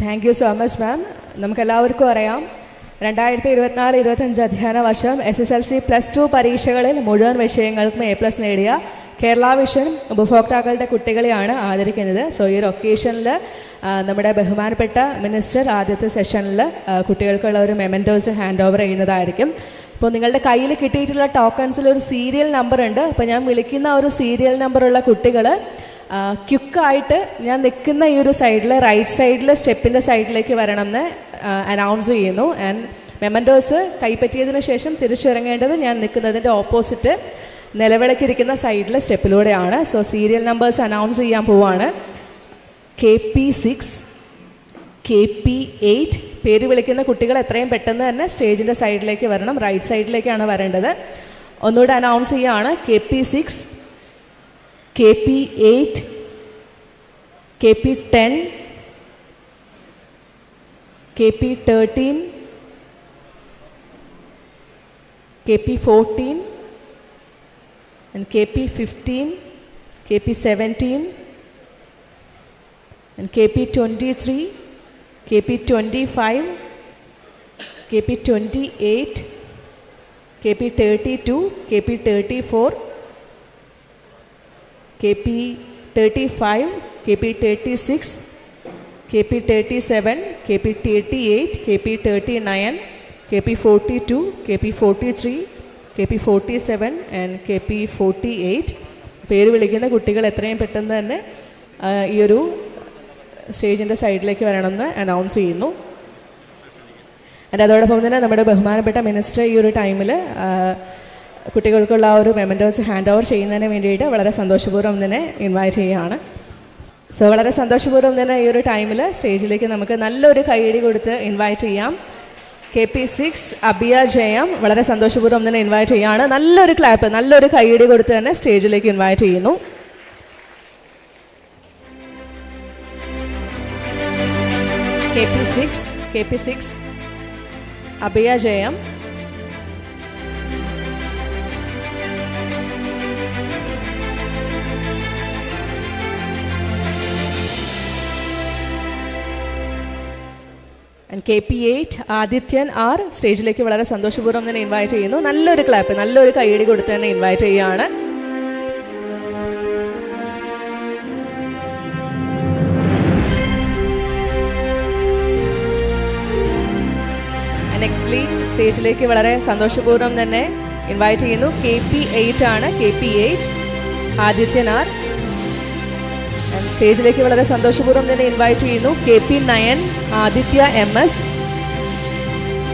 Thank you so much ma'am. നമുക്കെല്ലാവർക്കും അറിയാം 2024-25 അധ്യയന വർഷം SSLC +2 പരീക്ഷകളിൽ മുഴുവൻ വിഷയങ്ങൾക്കും A+ നേടിയ കേരള വിഷൻ ഉപഭോക്താക്കളുടെ കുട്ടികളെയാണ് ആദരിക്കുന്നത്. സോ ഈ ഒരു ഒക്കേഷനിൽ നമ്മുടെ ബഹുമാനപ്പെട്ട മിനിസ്റ്റർ ആദ്യത്തെ സെഷനിൽ കുട്ടികൾക്കുള്ള ഒരു മെമൻറ്റോസ് ഹാൻഡ് ഓവർ ചെയ്യുന്നതായിരിക്കും. അപ്പോൾ നിങ്ങളുടെ കയ്യിൽ കിട്ടിയിട്ടുള്ള ടോക്കൺസിൽ ഒരു സീരിയൽ നമ്പർ ഉണ്ട്. അപ്പോൾ ഞാൻ വിളിക്കുന്ന ഒരു സീരിയൽ നമ്പറുള്ള കുട്ടികൾ ക്യുക്കായിട്ട് ഞാൻ നിൽക്കുന്ന ഈ ഒരു സൈഡിൽ റൈറ്റ് സൈഡിൽ സ്റ്റെപ്പിൻ്റെ സൈഡിലേക്ക് വരണമെന്ന് അനൗൺസ് ചെയ്യുന്നു. ആൻഡ് മെമൻറ്റോസ് കൈപ്പറ്റിയതിന് ശേഷം തിരിച്ചിറങ്ങേണ്ടത് ഞാൻ നിൽക്കുന്നതിൻ്റെ ഓപ്പോസിറ്റ് നിലവിളക്കിരിക്കുന്ന സൈഡിലെ സ്റ്റെപ്പിലൂടെയാണ്. സോ സീരിയൽ നമ്പേഴ്സ് അനൗൺസ് ചെയ്യാൻ പോവാണ്. KP6, KP8. പേര് വിളിക്കുന്ന കുട്ടികൾ എത്രയും പെട്ടെന്ന് തന്നെ സ്റ്റേജിൻ്റെ സൈഡിലേക്ക് വരണം. റൈറ്റ് സൈഡിലേക്കാണ് വരേണ്ടത്. ഒന്നുകൂടെ അനൗൺസ് ചെയ്യുകയാണ്. KP6, KP8, KP10, KP13, KP14, and KP15, KP17, and KP23, KP25, KP28, KP32, KP34, KP35, KP36, KP37, KP38, KP39, KP42, KP43, KP47 and KP48. പേര് വിളിക്കുന്ന കുട്ടികൾ എത്രയും പെട്ടെന്ന് തന്നെ ഈ ഒരു സ്റ്റേജിൻ്റെ സൈഡിലേക്ക് വരണമെന്ന് അനൗൺസ് ചെയ്യുന്നു. ആൻഡ് അതോടൊപ്പം തന്നെ നമ്മുടെ ബഹുമാനപ്പെട്ട മിനിസ്റ്റർ ഈ ഒരു ടൈമിൽ കുട്ടികൾക്കുള്ള ആ ഒരു മെമൻറ്റോസ് ഹാൻഡ് ഓവർ ചെയ്യുന്നതിന് വേണ്ടിയിട്ട് വളരെ സന്തോഷപൂർവ്വം തന്നെ ഇൻവൈറ്റ് ചെയ്യുകയാണ്. സോ വളരെ സന്തോഷപൂർവ്വം തന്നെ ഈ ഒരു ടൈമിൽ സ്റ്റേജിലേക്ക് നമുക്ക് നല്ലൊരു കൈയടി കൊടുത്ത് ഇൻവൈറ്റ് ചെയ്യാം. KP6 അബിയ ജയം വളരെ സന്തോഷപൂർവ്വം തന്നെ ഇൻവൈറ്റ് ചെയ്യുകയാണ്. നല്ലൊരു ക്ലാപ്പ്, നല്ലൊരു കൈയടി കൊടുത്ത് തന്നെ സ്റ്റേജിലേക്ക് ഇൻവൈറ്റ് ചെയ്യുന്നു. KP6 അബിയ ജയം. KP8 ആദിത്യൻ R സ്റ്റേജിലേക്ക് വളരെ സന്തോഷപൂർവ്വം തന്നെ ഇൻവൈറ്റ് ചെയ്യുന്നു. നല്ലൊരു ക്ലാപ്പ്, നല്ലൊരു കൈയടി കൊടുത്ത് തന്നെ ഇൻവൈറ്റ് ചെയ്യുകയാണ്. നെക്സ്റ്റ്ലി സ്റ്റേജിലേക്ക് വളരെ സന്തോഷപൂർവ്വം തന്നെ ഇൻവൈറ്റ് ചെയ്യുന്നു. KP8 ആണ്. KP8 ആദിത്യൻ R സ്റ്റേജിലേക്ക് വളരെ സന്തോഷപൂർവ്വം തന്നെ ഇൻവൈറ്റ് ചെയ്യുന്നു. KP9 ആദിത്യ MS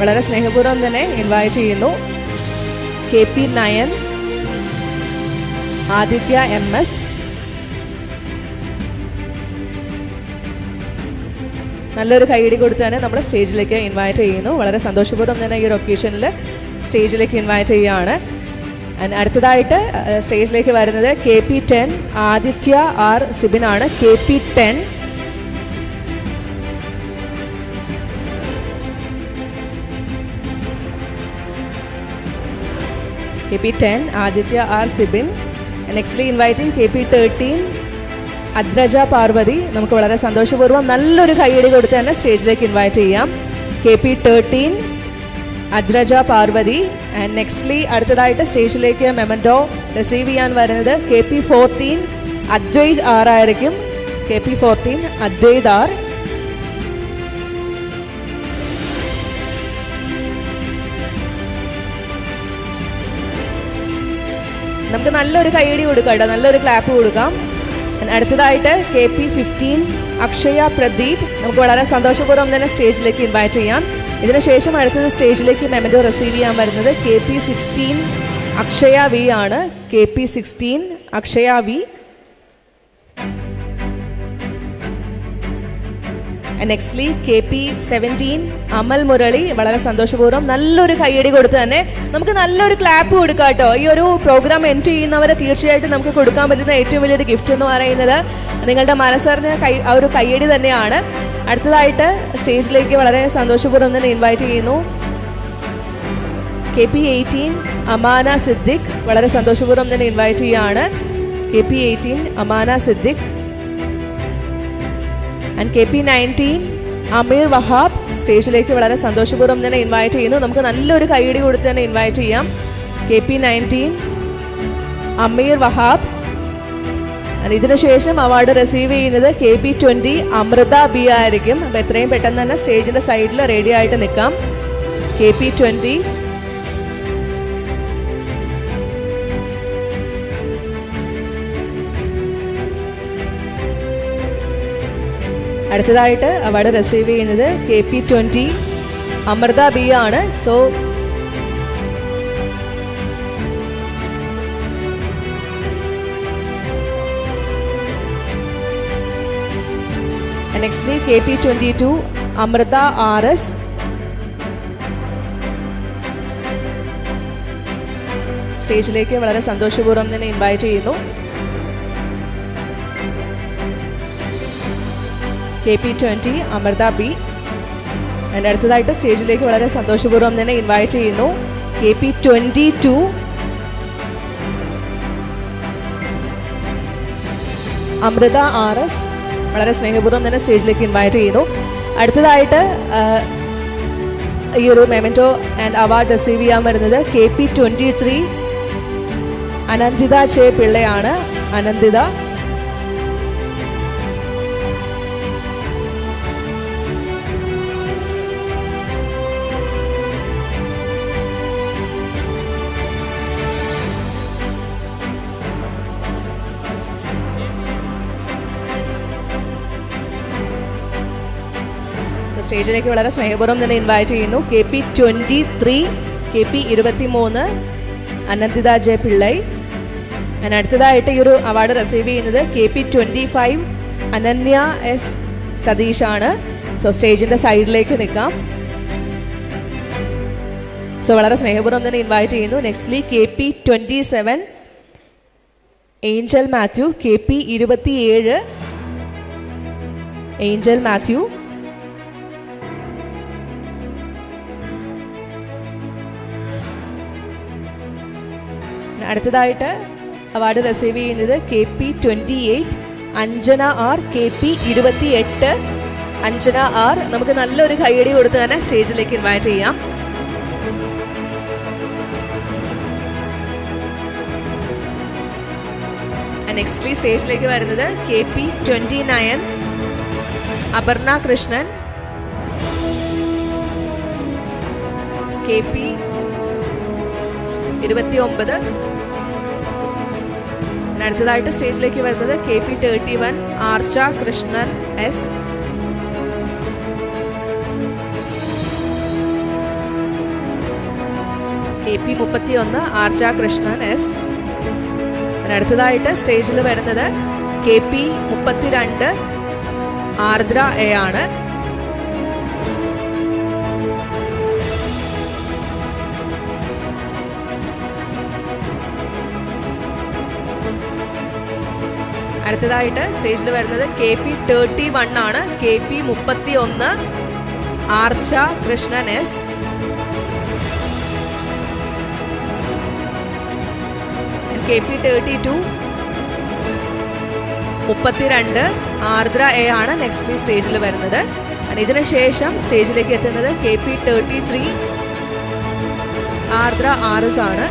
വളരെ സ്നേഹപൂർവ്വം തന്നെ ഇൻവൈറ്റ് ചെയ്യുന്നു. KP9 Aditya MS. നല്ലൊരു കൈയടി കൊടുത്ത് തന്നെ നമ്മൾ സ്റ്റേജിലേക്ക് ഇൻവൈറ്റ് ചെയ്യുന്നു. വളരെ സന്തോഷപൂർവ്വം തന്നെ ഈ ഒരു ഒക്കേഷനിൽ സ്റ്റേജിലേക്ക് ഇൻവൈറ്റ് ചെയ്യുകയാണ്. അടുത്തതായിട്ട് സ്റ്റേജിലേക്ക് വരുന്നത് KP10 ആദിത്യ R സിബിൻ ആണ്. KP10 Aditya R Sibin. Nextly inviting KP13 Adraja Parvathi. നമുക്ക് വളരെ സന്തോഷപൂർവ്വം നല്ലൊരു കൈയടി കൊടുത്ത് തന്നെ സ്റ്റേജിലേക്ക് ഇൻവൈറ്റ് ചെയ്യാം. KP13 അദ്രജ പാർവതി. ആൻഡ് നെക്സ്റ്റ്ലി അടുത്തതായിട്ട് സ്റ്റേജിലേക്ക് മെമൻറ്റോ റിസീവ് ചെയ്യാൻ വരുന്നത് KP14 അദ്വൈത് R ആയിരിക്കും. KP14 Advaith R. നമുക്ക് നല്ലൊരു കൈയടി കൊടുക്കാം കേട്ടോ, നല്ലൊരു ക്ലാപ്പ് കൊടുക്കാം. അടുത്തതായിട്ട് KP15 അക്ഷയ പ്രദീപ്. നമുക്ക് വളരെ സന്തോഷപൂർവ്വം തന്നെ സ്റ്റേജിലേക്ക് ഇൻവൈറ്റ് ചെയ്യാം. ഇതിനുശേഷം അടുത്തത് സ്റ്റേജിലേക്ക് മെമൻറ്റോ റിസീവ് ചെയ്യാൻ വരുന്നത് KP16 അക്ഷയ V ആണ്. KP16 Akshaya V. നെക്സ്റ്റ്ലി KP17 അമൽ മുരളി. വളരെ സന്തോഷപൂർവ്വം നല്ലൊരു കൈയടി കൊടുത്ത് തന്നെ നമുക്ക് നല്ലൊരു ക്ലാപ്പ് കൊടുക്കാം കേട്ടോ. ഈ ഒരു പ്രോഗ്രാം എൻഡ് ചെയ്യുന്നവരെ തീർച്ചയായിട്ടും നമുക്ക് കൊടുക്കാൻ പറ്റുന്ന ഏറ്റവും വലിയൊരു ഗിഫ്റ്റ് എന്ന് പറയുന്നത് നിങ്ങളുടെ മനസ്സറിഞ്ഞ ആ ഒരു കൈയടി തന്നെയാണ്. അടുത്തതായിട്ട് സ്റ്റേജിലേക്ക് വളരെ സന്തോഷപൂർവ്വം തന്നെ ഇൻവൈറ്റ് ചെയ്യുന്നു KP18 അമാന സിദ്ദിഖ്. വളരെ സന്തോഷപൂർവ്വം തന്നെ ഇൻവൈറ്റ് ചെയ്യുകയാണ്. KP18 Amana Siddique. And KP19 അമീർ വഹാബ് സ്റ്റേജിലേക്ക് വളരെ സന്തോഷപൂർവ്വം തന്നെ ഇൻവൈറ്റ് ചെയ്യുന്നു. നമുക്ക് നല്ലൊരു കൈയടി കൊടുത്ത് തന്നെ ഇൻവൈറ്റ് ചെയ്യാം. KP19 അമീർ വഹാബ്. ഇതിനുശേഷം അവാർഡ് റിസീവ് ചെയ്യുന്നത് KP20 അമൃത ബി ആയിരിക്കും. അപ്പം എത്രയും പെട്ടെന്ന് തന്നെ സ്റ്റേജിൻ്റെ സൈഡിൽ റെഡി ആയിട്ട് നിൽക്കാം. KP20 അടുത്തതായിട്ട് അവാർഡ് റിസീവ് ചെയ്യുന്നത് KP20 അമൃത ബി ആണ്. So nextly KP22 Amritha RS. സ്റ്റേജിലേക്ക് വളരെ സന്തോഷപൂർവ്വം തന്നെ ഇൻവൈറ്റ് ചെയ്യുന്നു. KP20 Amritha B. അതിൻ്റെ അടുത്തതായിട്ട് സ്റ്റേജിലേക്ക് വളരെ സന്തോഷപൂർവ്വം തന്നെ ഇൻവൈറ്റ് ചെയ്യുന്നു KP22 അമൃത RS. വളരെ സ്നേഹപൂർവ്വം തന്നെ സ്റ്റേജിലേക്ക് ഇൻവൈറ്റ് ചെയ്യുന്നു. അടുത്തതായിട്ട് ഈ ഒരു മെമൻറ്റോ ആൻഡ് അവാർഡ് റിസീവ് ചെയ്യാൻ വരുന്നത് KP23 അനന്തിത ചേ പിള്ളയാണ്. അനന്തിത. സ്റ്റേജിലേക്ക് വളരെ സ്നേഹപൂർവ്വം തന്നെ ഇൻവൈറ്റ് ചെയ്യുന്നു KP23 KP23 അനന്തിത ജെ പിള്ളൈ. ഞാൻ അടുത്തതായിട്ട് ഈ ഒരു അവാർഡ് റിസീവ് ചെയ്യുന്നത് KP25 അനന്യ S സതീഷാണ്. സോ സ്റ്റേജിൻ്റെ സൈഡിലേക്ക് നിൽക്കാം. സോ വളരെ സ്നേഹപൂർവ്വം തന്നെ ഇൻവൈറ്റ് ചെയ്യുന്നു. നെക്സ്റ്റ്ലി KP27 Angel Mathew. KP27 Angel Mathew. അടുത്തതായിട്ട് അവാർഡ് റിസീവ് ചെയ്യുന്നത് KP28 Anjana R. KP28 Anjana R. നമുക്ക് നല്ലൊരു കൈയടി കൊടുത്ത് തന്നെ സ്റ്റേജിലേക്ക് ഇൻവൈറ്റ് ചെയ്യാം. നെക്സ്റ്റ്ലി സ്റ്റേജിലേക്ക് വരുന്നത് KP29 അപർണ കൃഷ്ണൻ. KP29. അടുത്തതായിട്ട് സ്റ്റേജിലേക്ക് വരുന്നത് KP31 Archa Krishnan S. KP31 Archa Krishnan S. അടുത്തതായിട്ട് സ്റ്റേജിൽ വരുന്നത് KP32 ആർദ്ര A ആണ്. അടുത്തതായിട്ട് സ്റ്റേജിൽ വരുന്നത് KP31 ആണ്. KP31 Archa Krishnan S. KP32 32 Ardra A ആണ് നെക്സ്റ്റ് സ്റ്റേജിൽ വരുന്നത്. ഇതിനുശേഷം സ്റ്റേജിലേക്ക് എത്തുന്നത് KP33 ആർദ്ര RS ആണ്.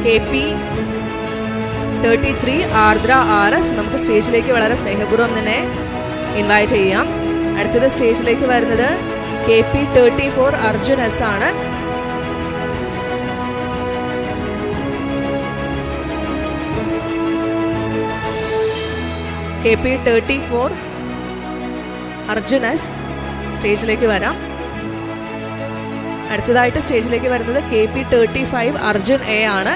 KP33 ആർദ്ര RS. നമുക്ക് സ്റ്റേജിലേക്ക് വളരെ സ്നേഹപൂർവ്വം തന്നെ ഇൻവൈറ്റ് ചെയ്യാം. അടുത്തത് സ്റ്റേജിലേക്ക് വരുന്നത് KP34 അർജുൻ S ആണ്. KP34 അർജുൻ S സ്റ്റേജിലേക്ക് വരാം. അടുത്തതായിട്ട് സ്റ്റേജിലേക്ക് വരുന്നത് KP35 അർജുൻ A ആണ്.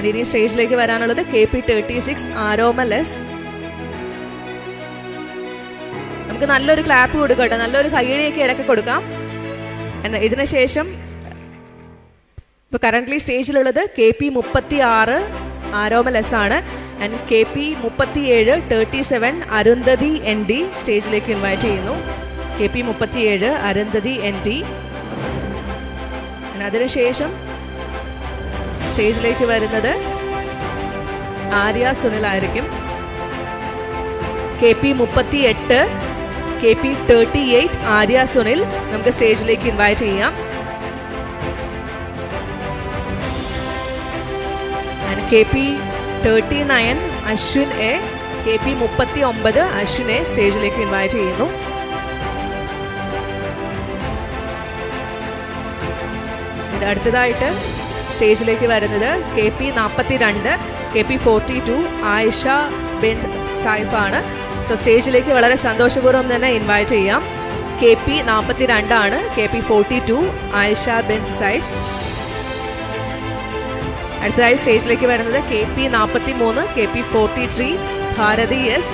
ഇനി സ്റ്റേജിലേക്ക് വരാനുള്ളത് KP36 ആരോമൽ S. നമുക്ക് നല്ലൊരു ക്ലാപ്പ് കൊടുക്കട്ടെ, നല്ലൊരു കയ്യടിയൊക്കെ ഇടയ്ക്ക് കൊടുക്കാം. ഇതിനുശേഷം ഇപ്പോൾ കറൻ്റ്ലി സ്റ്റേജിലുള്ളത് KP36 ആരോമൽ എസ് ആണ്. ആൻഡ് KP 37 37 അരുന്ധതി ND സ്റ്റേജിലേക്ക് ഇൻവൈറ്റ് ചെയ്യുന്നു. KP 37 Arundhati ND. അതിനുശേഷം സ്റ്റേജിലേക്ക് വരുന്നത് ആര്യ സുനിൽ ആയിരിക്കും. KP 38 KP 38 ആര്യ സുനിൽ നമുക്ക് സ്റ്റേജിലേക്ക് ഇൻവൈറ്റ് ചെയ്യാം. KP 39 Ashwin A, KP 39 Ashwin A സ്റ്റേജിലേക്ക് ഇൻവൈറ്റ് ചെയ്യുന്നു. അടുത്തതായിട്ട് സ്റ്റേജിലേക്ക് വരുന്നത് KP 42 KP 42 ആയിഷ ബിൻത് സൈഫ് ആണ്. സോ സ്റ്റേജിലേക്ക് വളരെ സന്തോഷപൂർവ്വം തന്നെ ഇൻവൈറ്റ് ചെയ്യാം. KP 42 ആണ്, KP 42 ആയിഷ ബിൻത് സൈഫ്. അടുത്തതായി സ്റ്റേജിലേക്ക് വരുന്നത് KP 43 KP 43 ഭാരതി എസ്.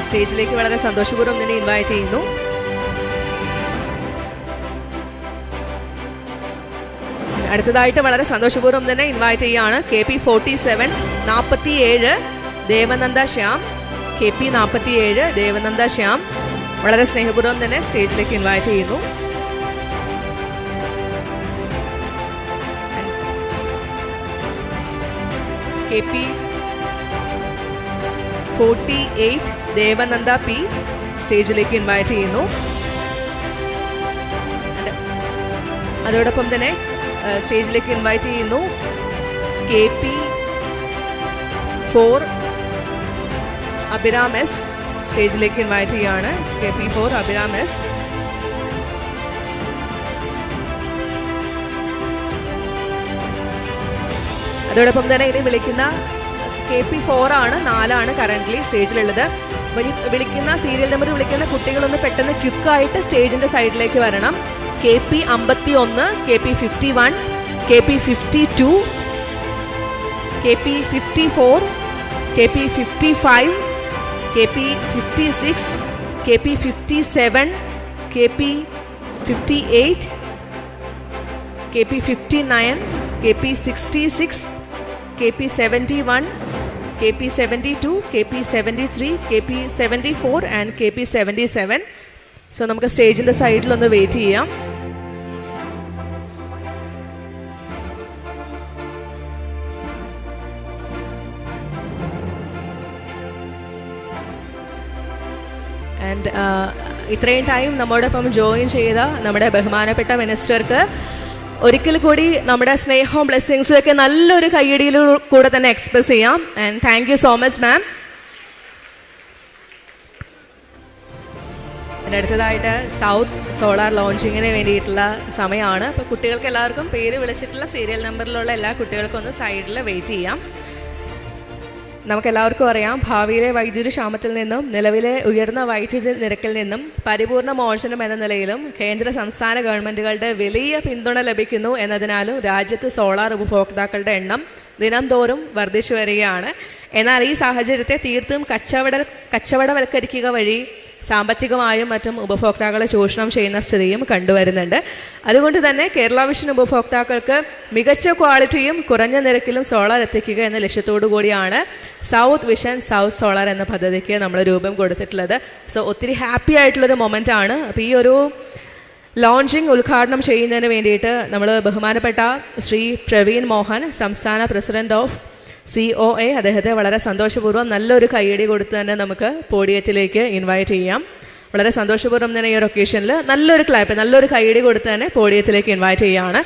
സ്റ്റേജിലേക്ക് വളരെ സന്തോഷപൂർവ്വം തന്നെ ഇൻവൈറ്റ് ചെയ്യുന്നു. അടുത്തതായിട്ട് വളരെ സന്തോഷപൂർവ്വം തന്നെ ഇൻവൈറ്റ് ചെയ്യുകയാണ് KP 47 47 ദേവനന്ദ ശ്യാം. KP 47 ദേവനന്ദ ശ്യാം വളരെ സ്നേഹപൂർവ്വം തന്നെ സ്റ്റേജിലേക്ക് ഇൻവൈറ്റ് ചെയ്യുന്നു. KP 48 ദേവനന്ദ P സ്റ്റേജിലേക്ക് ഇൻവൈറ്റ് ചെയ്യുന്നു. അതോടൊപ്പം തന്നെ സ്റ്റേജിലേക്ക് ഇൻവൈറ്റ് ചെയ്യുന്നു KP 4 അഭിരാം എസ് സ്റ്റേജിലേക്ക് ഇൻവൈറ്റ് ചെയ്യുകയാണ്. KP 4 Abhiram S. അതോടൊപ്പം തന്നെ ഇനി വിളിക്കുന്ന KP 4 ആണ്, 4 ആണ് കറൻ്റ്ലി സ്റ്റേജിലുള്ളത്. വിളിക്കുന്ന സീരിയൽ നമ്പർ വിളിക്കുന്ന കുട്ടികളൊന്ന് പെട്ടെന്ന് ക്വിക്കായിട്ട് സ്റ്റേജിൻ്റെ സൈഡിലേക്ക് വരണം. KP 51 KP 51 KP 52 KP 54 KP 55 KP 56 KP 57 KP 58 KP 59 KP 66 KP 71 KP 72 KP 73 KP 74 and KP 77. So നമുക്ക് സ്റ്റേജിൻ്റെ സൈഡിലൊന്ന് വെയിറ്റ് ചെയ്യാം. ആൻഡ് ഇത്രയും ടൈം നമ്മോടൊപ്പം ജോയിൻ ചെയ്ത നമ്മുടെ ബഹുമാനപ്പെട്ട മിനിസ്റ്റർക്ക് ഒരിക്കൽ കൂടി നമ്മുടെ സ്നേഹവും ബ്ലെസ്സിങ്സും ഒക്കെ നല്ലൊരു കയ്യടിയിലൂടെ തന്നെ എക്സ്പ്രസ് ചെയ്യാം. And thank you so much ma'am. അടുത്തതായിട്ട് സൗത്ത് സോളാർ ലോഞ്ചിങ്ങിന് വേണ്ടിയിട്ടുള്ള സമയമാണ്. അപ്പോൾ കുട്ടികൾക്ക് എല്ലാവർക്കും പേര് വിളിച്ചിട്ടുള്ള സീരിയൽ നമ്പറിലുള്ള എല്ലാ കുട്ടികൾക്കും ഒന്ന് സൈഡിൽ വെയിറ്റ് ചെയ്യാം. നമുക്കെല്ലാവർക്കും അറിയാം, ഭാവിയിലെ വൈദ്യുതി ക്ഷാമത്തിൽ നിന്നും നിലവിലെ ഉയർന്ന വൈദ്യുതി നിരക്കിൽ നിന്നും പരിപൂർണ മോചനം എന്ന നിലയിലും കേന്ദ്ര സംസ്ഥാന ഗവൺമെൻറ്റുകളുടെ വലിയ പിന്തുണ ലഭിക്കുന്നു എന്നതിനാലും രാജ്യത്ത് സോളാർ ഉപഭോക്താക്കളുടെ എണ്ണം ദിനം തോറും വർദ്ധിച്ചു വരികയാണ്. എന്നാൽ ഈ സാഹചര്യത്തെ തീർത്തും കച്ചവടവൽക്കരിക്കുക വഴി സാമ്പത്തികമായും മറ്റും ഉപഭോക്താക്കളെ ചൂഷണം ചെയ്യുന്ന സ്ഥിതിയും കണ്ടുവരുന്നുണ്ട്. അതുകൊണ്ട് തന്നെ കേരള വിഷൻ ഉപഭോക്താക്കൾക്ക് മികച്ച ക്വാളിറ്റിയും കുറഞ്ഞ നിരക്കിലും സോളാർ എത്തിക്കുക എന്ന ലക്ഷ്യത്തോടു കൂടിയാണ് സൗത്ത് വിഷൻ സൗത്ത് സോളാർ എന്ന പദ്ധതിക്ക് നമ്മൾ രൂപം കൊടുത്തിട്ടുള്ളത്. സോ ഒത്തിരി ഹാപ്പി ആയിട്ടുള്ളൊരു മൊമെൻ്റ് ആണ്. അപ്പോൾ ഈ ഒരു ലോഞ്ചിങ് ഉദ്ഘാടനം ചെയ്യുന്നതിന് വേണ്ടിയിട്ട് നമ്മൾ ബഹുമാനപ്പെട്ട ശ്രീ പ്രവീൺ മോഹൻ, സംസ്ഥാന പ്രസിഡന്റ് ഓഫ് COA, അദ്ദേഹത്തെ വളരെ സന്തോഷപൂർവ്വം നല്ലൊരു കയ്യടി കൊടുത്ത് തന്നെ നമുക്ക് പോഡിയത്തിലേക്ക് ഇൻവൈറ്റ് ചെയ്യാം. വളരെ സന്തോഷപൂർവ്വം തന്നെ ഈ ഒരു ഒക്കേഷനിൽ നല്ലൊരു ക്ലാപ്പ്, നല്ലൊരു കയ്യടി കൊടുത്ത് തന്നെ പോഡിയത്തിലേക്ക് ഇൻവൈറ്റ് ചെയ്യുകയാണ്.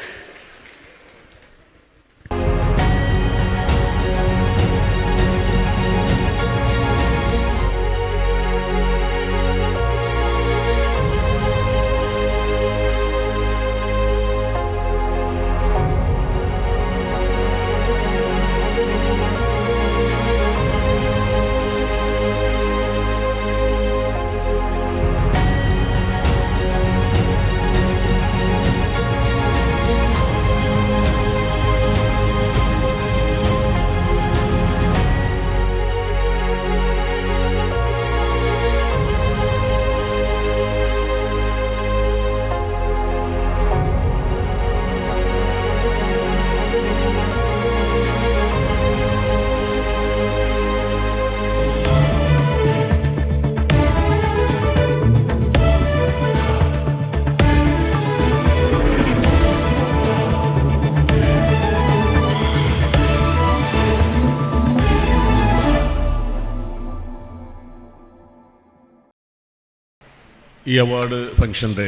ഈ അവാർഡ് ഫംഗ്ഷൻ്റെ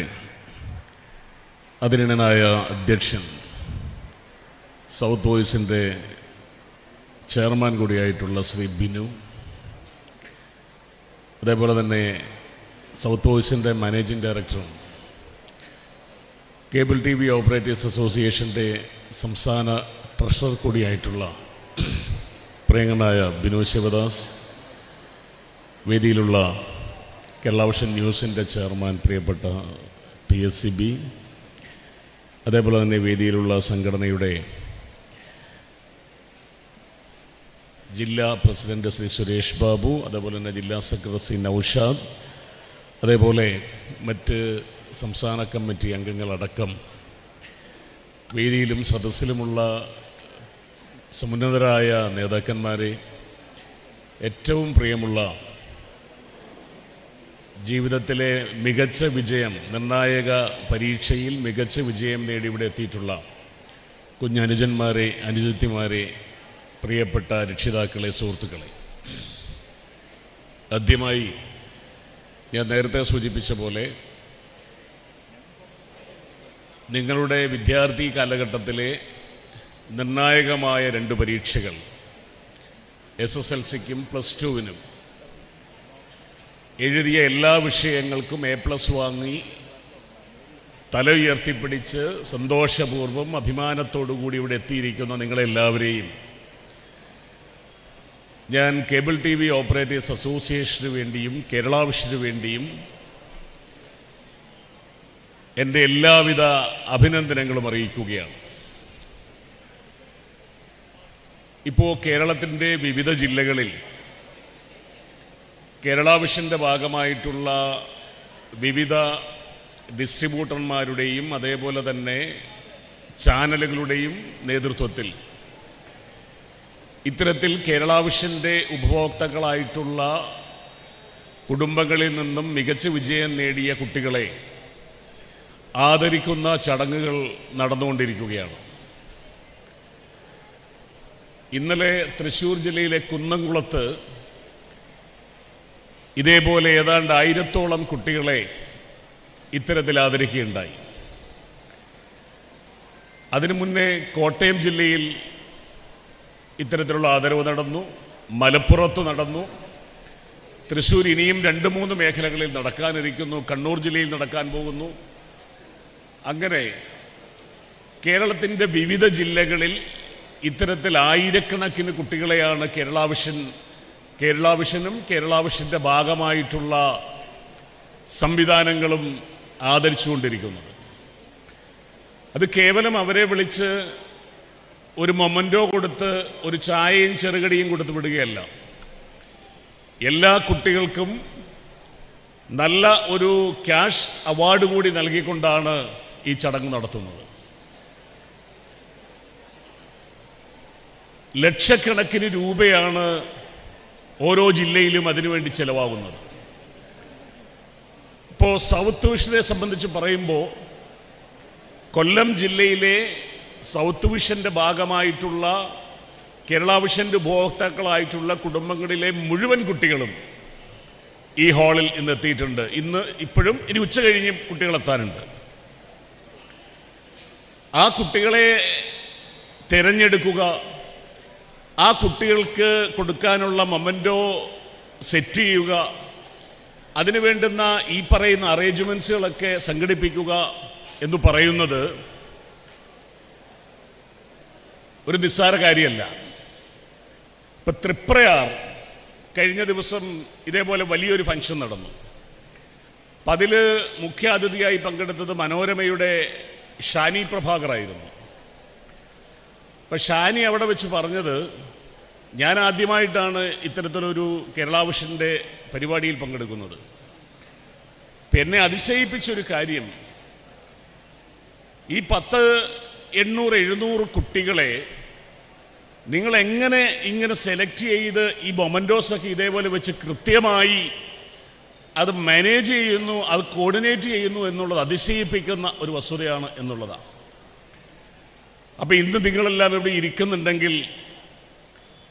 അതിനിടനായ അധ്യക്ഷൻ, സൗത്ത് വോയിസിൻ്റെ ചെയർമാൻ കൂടിയായിട്ടുള്ള ശ്രീ ബിനു, അതേപോലെ തന്നെ സൗത്ത് വോയിസിൻ്റെ മാനേജിംഗ് ഡയറക്ടറും കേബിൾ ടി വി ഓപ്പറേറ്റേഴ്സ് അസോസിയേഷൻ്റെ സംസ്ഥാന ട്രഷറർ കൂടിയായിട്ടുള്ള പ്രിയങ്കരനായ ബിനു ശിവദാസ്, വേദിയിലുള്ള കേരള വിഷൻ ന്യൂസിൻ്റെ ചെയർമാൻ പ്രിയപ്പെട്ട PSCB, അതേപോലെ തന്നെ വേദിയിലുള്ള സംഘടനയുടെ ജില്ലാ പ്രസിഡന്റ് ശ്രീ സുരേഷ് ബാബു, അതേപോലെ തന്നെ ജില്ലാ സെക്രട്ടറി ശ്രീ നൗഷാദ്, അതേപോലെ മറ്റ് സംസ്ഥാന കമ്മിറ്റി അംഗങ്ങളടക്കം വേദിയിലും സദസ്സിലുമുള്ള സമുന്നതരായ നേതാക്കന്മാരെ, ഏറ്റവും പ്രിയമുള്ള ജീവിതത്തിലെ മികച്ച വിജയം, നിർണായക പരീക്ഷയിൽ മികച്ച വിജയം നേടി ഇവിടെ എത്തിയിട്ടുള്ള കുഞ്ഞനുജന്മാരെ, അനുജത്തിമാരെ, പ്രിയപ്പെട്ട രക്ഷിതാക്കളെ, സുഹൃത്തുക്കളെ, ആദ്യമായി ഞാൻ നേരത്തെ സൂചിപ്പിച്ച പോലെ നിങ്ങളുടെ വിദ്യാർത്ഥി കാലഘട്ടത്തിലെ നിർണായകമായ 2 പരീക്ഷകൾ SSLCക്കും +2-നും എഴുതിയ എല്ലാ വിഷയങ്ങൾക്കും A+ വാങ്ങി തല ഉയർത്തിപ്പിടിച്ച് സന്തോഷപൂർവ്വം അഭിമാനത്തോടുകൂടി ഇവിടെ എത്തിയിരിക്കുന്ന നിങ്ങളെല്ലാവരെയും ഞാൻ കേബിൾ ടി വി ഓപ്പറേറ്റേഴ്സ് അസോസിയേഷന് വേണ്ടിയും കേരള വിഷന് വേണ്ടിയും എൻ്റെ എല്ലാവിധ അഭിനന്ദനങ്ങളും അറിയിക്കുകയാണ്. ഇപ്പോൾ കേരളത്തിൻ്റെ വിവിധ ജില്ലകളിൽ കേരള വിഷൻ്റെ ഭാഗമായിട്ടുള്ള വിവിധ ഡിസ്ട്രിബ്യൂട്ടർമാരുടെയും അതേപോലെ തന്നെ ചാനലുകളുടെയും നേതൃത്വത്തിൽ ഇത്തരത്തിൽ കേരള വിഷൻ്റെ ഉപഭോക്താക്കളായിട്ടുള്ള കുടുംബങ്ങളിൽ നിന്നും മികച്ച വിജയം നേടിയ കുട്ടികളെ ആദരിക്കുന്ന ചടങ്ങുകൾ നടന്നുകൊണ്ടിരിക്കുകയാണ്. ഇന്നലെ തൃശ്ശൂർ ജില്ലയിലെ കുന്നംകുളത്ത് ഇതേപോലെ ഏതാണ്ട് 1000-ഓളം കുട്ടികളെ ഇത്തരത്തിൽ ആദരിക്കുകയുണ്ടായി. അതിനു മുന്നേ കോട്ടയം ജില്ലയിൽ ഇത്തരത്തിലുള്ള ആദരവ് നടന്നു, മലപ്പുറത്ത് നടന്നു, തൃശ്ശൂർ ഇനിയും 2-3 മേഖലകളിൽ നടക്കാനിരിക്കുന്നു, കണ്ണൂർ ജില്ലയിൽ നടക്കാൻ പോകുന്നു. അങ്ങനെ കേരളത്തിൻ്റെ വിവിധ ജില്ലകളിൽ ഇത്തരത്തിൽ ആയിരക്കണക്കിന് കുട്ടികളെയാണ് കേരള വിഷനും കേരള വിഷൻ്റെ ഭാഗമായിട്ടുള്ള സംവിധാനങ്ങളും ആദരിച്ചുകൊണ്ടിരിക്കുന്നത്. അത് കേവലം അവരെ വിളിച്ച് ഒരു മൊമൻറ്റോ കൊടുത്ത് ഒരു ചായയും ചെറുകടിയും കൊടുത്ത് വിടുകയല്ല. എല്ലാ കുട്ടികൾക്കും നല്ല ഒരു ക്യാഷ് അവാർഡ് കൂടി നൽകിക്കൊണ്ടാണ് ഈ ചടങ്ങ് നടത്തുന്നത്. ലക്ഷക്കണക്കിന് രൂപയാണ് ഓരോ ജില്ലയിലും അതിനുവേണ്ടി ചെലവാകുന്നത്. ഇപ്പോൾ സൗത്ത് വിഷനെ സംബന്ധിച്ച് പറയുമ്പോൾ കൊല്ലം ജില്ലയിലെ സൗത്ത് വിഷൻ്റെ ഭാഗമായിട്ടുള്ള കേരള വിഷൻ്റെ ഉപഭോക്താക്കളായിട്ടുള്ള കുടുംബങ്ങളിലെ മുഴുവൻ കുട്ടികളും ഈ ഹാളിൽ ഇന്ന് എത്തിയിട്ടുണ്ട്. ഇപ്പോഴും ഇനി ഉച്ച കഴിഞ്ഞ് കുട്ടികളെത്താനുണ്ട്. ആ കുട്ടികളെ തിരഞ്ഞെടുക്കുക, ആ കുട്ടികൾക്ക് കൊടുക്കാനുള്ള മൊമൻറ്റോ സെറ്റ് ചെയ്യുക, അതിനു വേണ്ടുന്ന ഈ പറയുന്ന അറേഞ്ച്മെൻറ്റ്സുകളൊക്കെ സംഘടിപ്പിക്കുക എന്ന് പറയുന്നത് ഒരു നിസ്സാര കാര്യമല്ല. ഇപ്പം തൃപ്രയാർ കഴിഞ്ഞ ദിവസം ഇതേപോലെ വലിയൊരു ഫംഗ്ഷൻ നടന്നു. അപ്പം അതിൽ മുഖ്യാതിഥിയായി പങ്കെടുത്തത് മനോരമയുടെ ഷാനി പ്രഭാകറായിരുന്നു. അപ്പം ഷാനി അവിടെ വെച്ച് പറഞ്ഞത്, ഞാൻ ആദ്യമായിട്ടാണ് ഇത്തരത്തിലൊരു കേരള വിഷൻ്റെ പരിപാടിയിൽ പങ്കെടുക്കുന്നത്. അപ്പം എന്നെ അതിശയിപ്പിച്ചൊരു കാര്യം, ഈ 10, 800, 700 കുട്ടികളെ നിങ്ങളെങ്ങനെ ഇങ്ങനെ സെലക്ട് ചെയ്ത് ഈ മൊമൻറ്റോസൊക്കെ ഇതേപോലെ വെച്ച് കൃത്യമായി അത് മാനേജ് ചെയ്യുന്നു, അത് കോർഡിനേറ്റ് ചെയ്യുന്നു എന്നുള്ളത് അതിശയിപ്പിക്കുന്ന ഒരു വസ്തുതയാണ് എന്നുള്ളതാണ്. അപ്പോൾ ഇന്ന് നിങ്ങളെല്ലാം ഇവിടെ ഇരിക്കുന്നുണ്ടെങ്കിൽ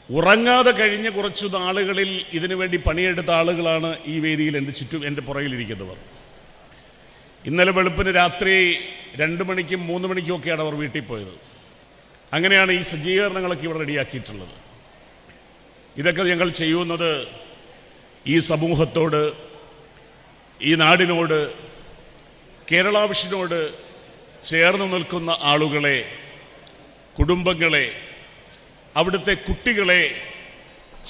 ഉറങ്ങാതെ കഴിഞ്ഞ കുറച്ചു നാളുകളിൽ ഇതിനു വേണ്ടി പണിയെടുത്ത ആളുകളാണ് ഈ വേദിയിൽ എൻ്റെ ചുറ്റും എൻ്റെ പുറകിലിരിക്കുന്നവർ. ഇന്നലെ വെളുപ്പിന് രാത്രി 2 മണിക്കും 3 മണിക്കും ഒക്കെയാണ് അവർ വീട്ടിൽ പോയത്. അങ്ങനെയാണ് ഈ സജ്ജീകരണങ്ങളൊക്കെ ഇവിടെ റെഡിയാക്കിയിട്ടുള്ളത്. ഇതൊക്കെ ഞങ്ങൾ ചെയ്യുന്നത് ഈ സമൂഹത്തോട്, ഈ നാടിനോട്, കേരള വിഷനോട് ചേർന്ന് നിൽക്കുന്ന ആളുകളെ, കുടുംബങ്ങളെ, അവിടുത്തെ കുട്ടികളെ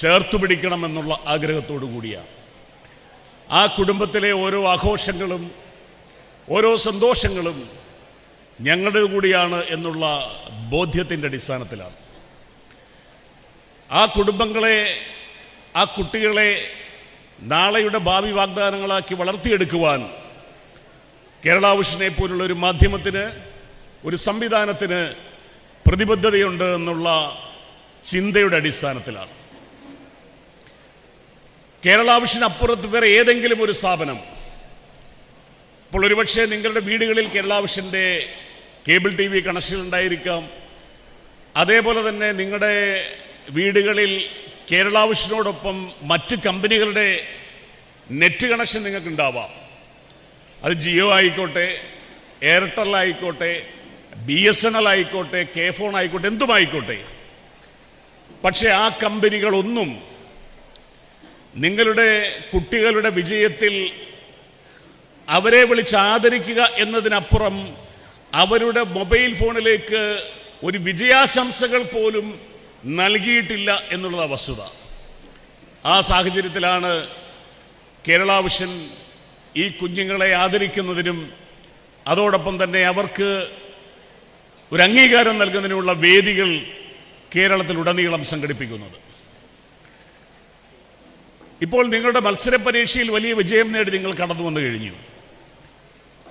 ചേർത്തു പിടിക്കണമെന്നുള്ള ആഗ്രഹത്തോടു കൂടിയാണ്. ആ കുടുംബത്തിലെ ഓരോ ആഘോഷങ്ങളും ഓരോ സന്തോഷങ്ങളും ഞങ്ങളുടെ കൂടിയാണ് എന്നുള്ള ബോധ്യത്തിൻ്റെ അടിസ്ഥാനത്തിലാണ്. ആ കുടുംബങ്ങളെ, ആ കുട്ടികളെ നാളെയുടെ ഭാവി വാഗ്ദാനങ്ങളാക്കി വളർത്തിയെടുക്കുവാൻ കേരള വിഷനെ പോലുള്ള ഒരു മാധ്യമത്തിന്, ഒരു സംവിധാനത്തിന് പ്രതിബദ്ധതയുണ്ട് എന്നുള്ള ചിന്തയുടെ അടിസ്ഥാനത്തിലാണ്. കേരള വിഷനപ്പുറത്ത് വേറെ ഏതെങ്കിലും ഒരു സ്ഥാപനം, ഇപ്പോൾ ഒരുപക്ഷെ നിങ്ങളുടെ വീടുകളിൽ കേരള വിഷൻ്റെ കേബിൾ TV കണക്ഷൻ ഉണ്ടായിരിക്കാം. അതേപോലെ തന്നെ നിങ്ങളുടെ വീടുകളിൽ കേരള വിഷനോടൊപ്പം മറ്റ് കമ്പനികളുടെ നെറ്റ് കണക്ഷൻ നിങ്ങൾക്ക് ഉണ്ടാവാം. അത് ജിയോ ആയിക്കോട്ടെ, എയർടെൽ ആയിക്കോട്ടെ, BSNL ആയിക്കോട്ടെ, കെ-ഫോൺ ആയിക്കോട്ടെ, എന്തുമായിക്കോട്ടെ. പക്ഷേ ആ കമ്പനികളൊന്നും നിങ്ങളുടെ കുട്ടികളുടെ വിജയത്തിൽ അവരെ വിളിച്ച് ആദരിക്കുക എന്നതിനപ്പുറം അവരുടെ മൊബൈൽ ഫോണിലേക്ക് ഒരു വിജയാശംസകൾ പോലും നൽകിയിട്ടില്ല എന്നുള്ളതാണ് വസ്തുത. ആ സാഹചര്യത്തിലാണ് കേരള വിഷൻ ഈ കുഞ്ഞുങ്ങളെ ആദരിക്കുന്നതിനും അതോടൊപ്പം തന്നെ അവർക്ക് ഒരു അംഗീകാരം നൽകുന്നതിനുമുള്ള വേദികൾ കേരളത്തിലുടനീളം സംഘടിപ്പിക്കുന്നത്. ഇപ്പോൾ നിങ്ങളുടെ മത്സര പരീക്ഷയിൽ വലിയ വിജയം നേടി നിങ്ങൾ കടന്നു വന്നു കഴിഞ്ഞു.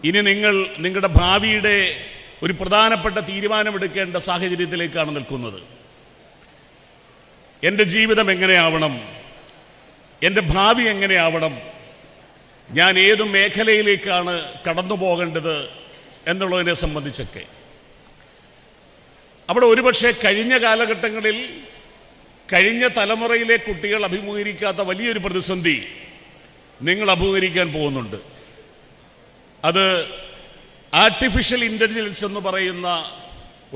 ഇനി നിങ്ങൾ നിങ്ങളുടെ ഭാവിയുടെ ഒരു പ്രധാനപ്പെട്ട തീരുമാനമെടുക്കേണ്ട സാഹചര്യത്തിലേക്കാണ് നിൽക്കുന്നത്. എൻ്റെ ജീവിതം എങ്ങനെയാവണം, എൻ്റെ ഭാവി എങ്ങനെയാവണം, ഞാൻ ഏത് മേഖലയിലേക്കാണ് കടന്നു പോകേണ്ടത് എന്നുള്ളതിനെ സംബന്ധിച്ചൊക്കെ. അവിടെ ഒരുപക്ഷെ കഴിഞ്ഞ കാലഘട്ടങ്ങളിൽ കഴിഞ്ഞ തലമുറയിലെ കുട്ടികൾ അഭിമുഖീകരിക്കാത്ത വലിയൊരു പ്രതിസന്ധി നിങ്ങൾ അഭിമുഖീകരിക്കാൻ പോകുന്നുണ്ട്. അത് ആർട്ടിഫിഷ്യൽ ഇൻ്റലിജൻസ് എന്ന് പറയുന്ന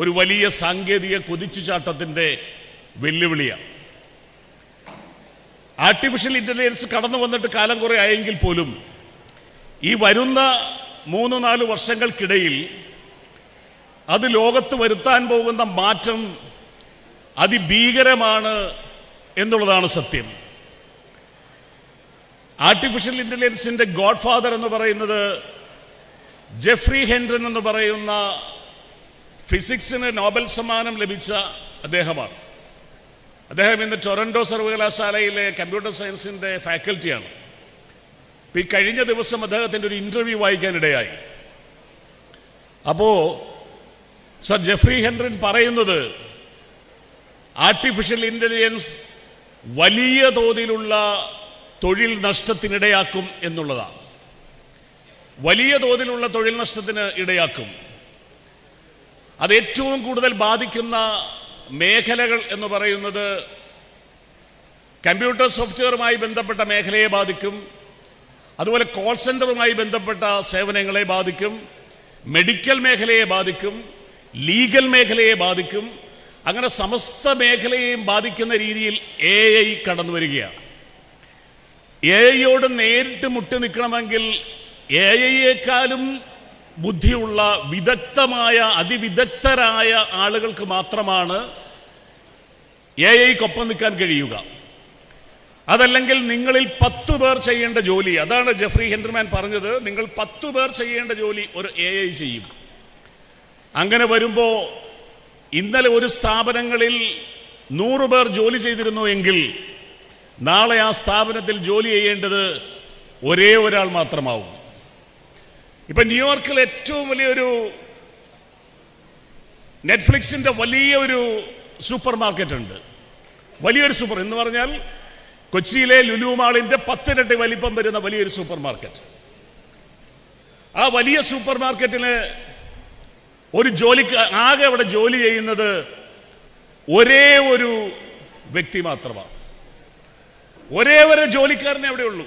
ഒരു വലിയ സാങ്കേതിക കുതിച്ചുചാട്ടത്തിൻ്റെ വെല്ലുവിളിയാണ്. ആർട്ടിഫിഷ്യൽ ഇൻ്റലിജൻസ് കടന്നു വന്നിട്ട് കാലം കുറേ ആയെങ്കിൽ പോലും ഈ വരുന്ന 3-4 വർഷങ്ങൾക്കിടയിൽ അത് ലോകത്ത് വരുത്താൻ പോകുന്ന മാറ്റം അതിഭീകരമാണ് എന്നുള്ളതാണ് സത്യം. ആർട്ടിഫിഷ്യൽ ഇൻ്റലിജൻസിൻ്റെ ഗോഡ് ഫാദർ എന്ന് പറയുന്നത് ജെഫ്രി ഹെൻഡ്രൻ എന്ന് പറയുന്ന ഫിസിക്സിന് നോബൽ സമ്മാനം ലഭിച്ച അദ്ദേഹമാണ്. അദ്ദേഹം ഇന്ന് ടൊറൻഡോ സർവകലാശാലയിലെ കമ്പ്യൂട്ടർ സയൻസിൻ്റെ ഫാക്കൽറ്റിയാണ്. ഈ കഴിഞ്ഞ ദിവസം അദ്ദേഹത്തിൻ്റെ ഒരു ഇൻ്റർവ്യൂ വായിക്കാനിടയായി. അപ്പോൾ സർ ജെഫ്രി ഹെൻഡ്രൻ പറയുന്നത് ആർട്ടിഫിഷ്യൽ ഇൻ്റലിജൻസ് വലിയ തോതിലുള്ള തൊഴിൽ നഷ്ടത്തിനിടയാക്കും എന്നുള്ളതാണ്. വലിയ തോതിലുള്ള തൊഴിൽ നഷ്ടത്തിന് ഇടയാക്കും. അത് ഏറ്റവും കൂടുതൽ ബാധിക്കുന്ന മേഖലകൾ എന്ന് പറയുന്നത് കമ്പ്യൂട്ടർ സോഫ്റ്റ്വെയറുമായി ബന്ധപ്പെട്ട മേഖലയെ ബാധിക്കും. അതുപോലെ കോൾ സെൻ്ററുമായി ബന്ധപ്പെട്ട സേവനങ്ങളെ ബാധിക്കും. മെഡിക്കൽ മേഖലയെ ബാധിക്കും. ലീഗൽ മേഖലയെ ബാധിക്കും. അങ്ങനെ സമസ്ത മേഖലയെയും ബാധിക്കുന്ന രീതിയിൽ AI കടന്നു വരികയാണ്. AIയോട് നേരിട്ട് മുട്ടി നിൽക്കണമെങ്കിൽ AIയേക്കാളും ബുദ്ധിയുള്ള വിദഗ്ധമായ അതിവിദഗ്ധരായ ആളുകൾക്ക് മാത്രമാണ് AIക്കൊപ്പം നിൽക്കാൻ കഴിയുക. അതല്ലെങ്കിൽ നിങ്ങളിൽ 10 പേർ ചെയ്യേണ്ട ജോലി, അതാണ് ജെഫ്രി ഹെൻഡ്രമാൻ പറഞ്ഞത്, നിങ്ങൾ 10 പേർ ചെയ്യേണ്ട ജോലി ഒരു AI ചെയ്യും. അങ്ങനെ വരുമ്പോൾ ഇന്നലെ ഒരു സ്ഥാപനങ്ങളിൽ 100 പേർ ജോലി ചെയ്തിരുന്നു എങ്കിൽ നാളെ ആ സ്ഥാപനത്തിൽ ജോലി ചെയ്യേണ്ടത് ഒരേ ഒരാൾ മാത്രമാവും. ഇപ്പം ന്യൂയോർക്കിൽ ഏറ്റവും വലിയൊരു നെറ്റ്ഫ്ലിക്സിൻ്റെ വലിയൊരു സൂപ്പർ മാർക്കറ്റ് ഉണ്ട്. വലിയൊരു സൂപ്പർ എന്ന് പറഞ്ഞാൽ കൊച്ചിയിലെ ലുലു മാളിൻ്റെ 10 ഇരട്ടി വലിപ്പം വരുന്ന വലിയൊരു സൂപ്പർ മാർക്കറ്റ്. ആ വലിയ സൂപ്പർ മാർക്കറ്റിന് ഒരു ജോലിക്ക് ആകെ അവിടെ ജോലി ചെയ്യുന്നത് ഒരേ ഒരു വ്യക്തി മാത്രമാണ്. ഒരേ ഒരു ജോലിക്കാരനെ അവിടെ ഉള്ളൂ.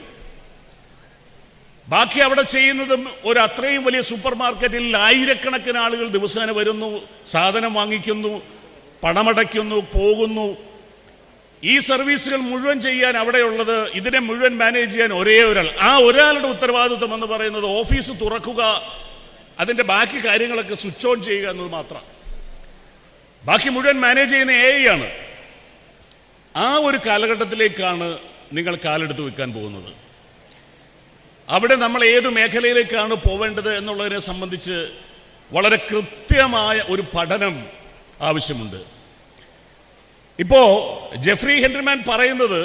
ബാക്കി അവിടെ ചെയ്യുന്നതും ഒരു അത്രയും വലിയ സൂപ്പർ മാർക്കറ്റിൽ ആയിരക്കണക്കിന് ആളുകൾ ദിവസേന വരുന്നു, സാധനം വാങ്ങിക്കുന്നു, പണമടയ്ക്കുന്നു, പോകുന്നു. ഈ സർവീസുകൾ മുഴുവൻ ചെയ്യാൻ അവിടെയുള്ളത്, ഇതിനെ മുഴുവൻ മാനേജ് ചെയ്യാൻ ഒരേ ഒരാൾ. ആ ഒരാളുടെ ഉത്തരവാദിത്വം എന്ന് പറയുന്നത് ഓഫീസ് തുറക്കുക, അതിൻ്റെ ബാക്കി കാര്യങ്ങളൊക്കെ സ്വിച്ച് ഓൺ ചെയ്യുക എന്നത് മാത്രം. ബാക്കി മുഴുവൻ മാനേജ് ചെയ്യുന്ന AI ആണ്. ആ ഒരു കാലഘട്ടത്തിലേക്കാണ് നിങ്ങൾ കാലെടുത്ത് വെക്കാൻ പോകുന്നത്. അവിടെ നമ്മൾ ഏത് മേഖലയിലേക്കാണ് പോവേണ്ടത് എന്നുള്ളതിനെ സംബന്ധിച്ച് വളരെ കൃത്യമായ ഒരു പഠനം ആവശ്യമുണ്ട്. ഇപ്പോൾ ജെഫ്രി ഹെൻറിമാൻ പറയുന്നത്,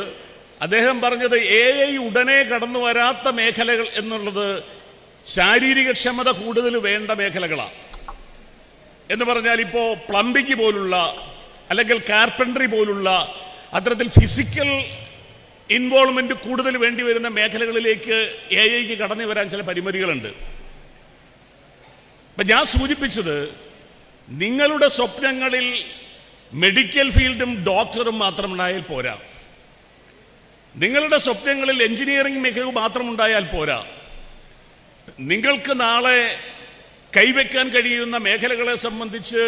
അദ്ദേഹം പറഞ്ഞത് AI ഉടനെ കടന്നു വരാത്ത മേഖലകൾ എന്നുള്ളത് ശാരീരിക ക്ഷമത കൂടുതൽ വേണ്ട മേഖലകളാണ് എന്ന് പറഞ്ഞാൽ, ഇപ്പോൾ പ്ലംബിംഗ് പോലുള്ള അല്ലെങ്കിൽ കാർപ്പൻട്രി പോലുള്ള അത്തരത്തിൽ ഫിസിക്കൽ ഇൻവോൾവ്മെന്റ് കൂടുതൽ വേണ്ടി വരുന്ന മേഖലകളിലേക്ക് AIക്ക് കടന്നു വരാൻ ചില പരിമിതികളുണ്ട്. അപ്പം ഞാൻ സൂചിപ്പിച്ചത്, നിങ്ങളുടെ സ്വപ്നങ്ങളിൽ മെഡിക്കൽ ഫീൽഡും ഡോക്ടറും മാത്രം ഉണ്ടായാൽ പോരാ. നിങ്ങളുടെ സ്വപ്നങ്ങളിൽ എഞ്ചിനീയറിംഗ് മികവ് മാത്രം ഉണ്ടായാൽ പോരാ. നിങ്ങൾക്ക് നാളെ കൈവയ്ക്കാൻ കഴിയുന്ന മേഖലകളെ സംബന്ധിച്ച്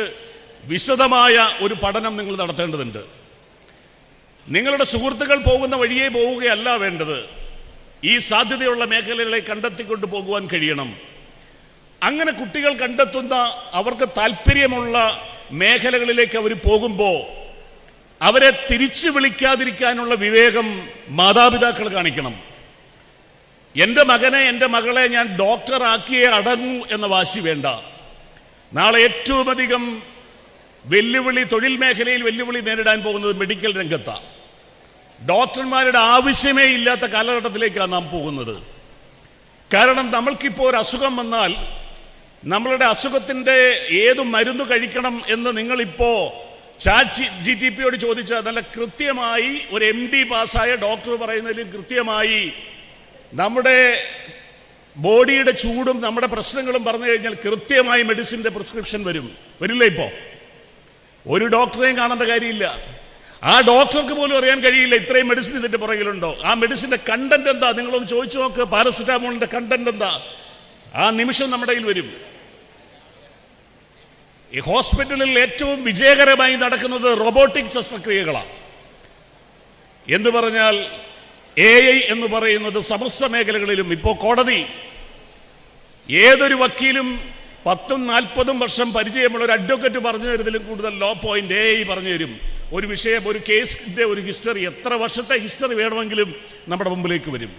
വിശദമായ ഒരു പഠനം നിങ്ങൾ നടത്തേണ്ടതുണ്ട്. നിങ്ങളുടെ സുഹൃത്തുക്കൾ പോകുന്ന വഴിയേ പോവുകയല്ല വേണ്ടത്. ഈ സാധ്യതയുള്ള മേഖലകളെ കണ്ടെത്തിക്കൊണ്ട് പോകുവാൻ കഴിയണം. അങ്ങനെ കുട്ടികൾ കണ്ടെത്തുന്ന അവർക്ക് താല്പര്യമുള്ള മേഖലകളിലേക്ക് അവർ പോകുമ്പോൾ അവരെ തിരിച്ചു വിളിക്കാതിരിക്കാനുള്ള വിവേകം മാതാപിതാക്കൾ കാണിക്കണം. എൻ്റെ മകനെ, എൻ്റെ മകളെ ഞാൻ ഡോക്ടറാക്കിയേ അടങ്ങൂ എന്ന വാശി വേണ്ട. നാളെ ഏറ്റവും അധികം വെല്ലുവിളി, തൊഴിൽ മേഖലയിൽ വെല്ലുവിളി നേരിടാൻ പോകുന്നത് മെഡിക്കൽ രംഗത്താണ്. ഡോക്ടർമാരുടെ ആവശ്യമേ ഇല്ലാത്ത കാലഘട്ടത്തിലേക്കാണ് നാം പോകുന്നത്. കാരണം നമ്മൾക്കിപ്പോൾ ഒരു അസുഖം വന്നാൽ നമ്മളുടെ അസുഖത്തിൻ്റെ ഏത് മരുന്ന് കഴിക്കണം എന്ന് നിങ്ങളിപ്പോൾ ChatGPT ചോദിച്ചാൽ നല്ല കൃത്യമായി ഒരു MD പാസ്സായ ഡോക്ടർ പറയുന്നതിലും കൃത്യമായി നമ്മുടെ ബോഡിയുടെ ചൂടും നമ്മുടെ പ്രശ്നങ്ങളും പറഞ്ഞു കഴിഞ്ഞാൽ കൃത്യമായി മെഡിസിൻ്റെ പ്രിസ്ക്രിപ്ഷൻ വരില്ല. ഇപ്പോൾ ഒരു ഡോക്ടറെയും കാണേണ്ട കാര്യമില്ല. ആ ഡോക്ടർക്ക് പോലും അറിയാൻ കഴിയില്ല ഇത്രയും മെഡിസിൻ ഇതിൻ്റെ പുറകിലുണ്ടോ. ആ മെഡിസിൻ്റെ കണ്ടന്റ് എന്താ നിങ്ങളൊന്ന് ചോദിച്ചു നോക്ക്. പാരസിറ്റാമോളിൻ്റെ കണ്ടന്റ് എന്താ, ആ നിമിഷം നമ്മുടെ കയ്യിൽ വരും. ഈ ഹോസ്പിറ്റലിൽ ഏറ്റവും വിജയകരമായി നടക്കുന്നത് റോബോട്ടിക് ശസ്ത്രക്രിയകളാണ്. എന്ന് പറഞ്ഞാൽ AI എന്ന് പറയുന്നത് സമസ്ത മേഖലകളിലും. ഇപ്പോൾ കോടതി ഏതൊരു വക്കീലും 10-40 വർഷം പരിചയമുള്ള ഒരു അഡ്വക്കേറ്റ് പറഞ്ഞു തരുന്നതിലും കൂടുതൽ ലോ പോയിന്റ് AI പറഞ്ഞു തരും. ഒരു വിഷയം, ഒരു കേസിന്റെ ഒരു ഹിസ്റ്ററി, എത്ര വർഷത്തെ ഹിസ്റ്ററി വേണമെങ്കിലും നമ്മുടെ മുമ്പിലേക്ക് വരും.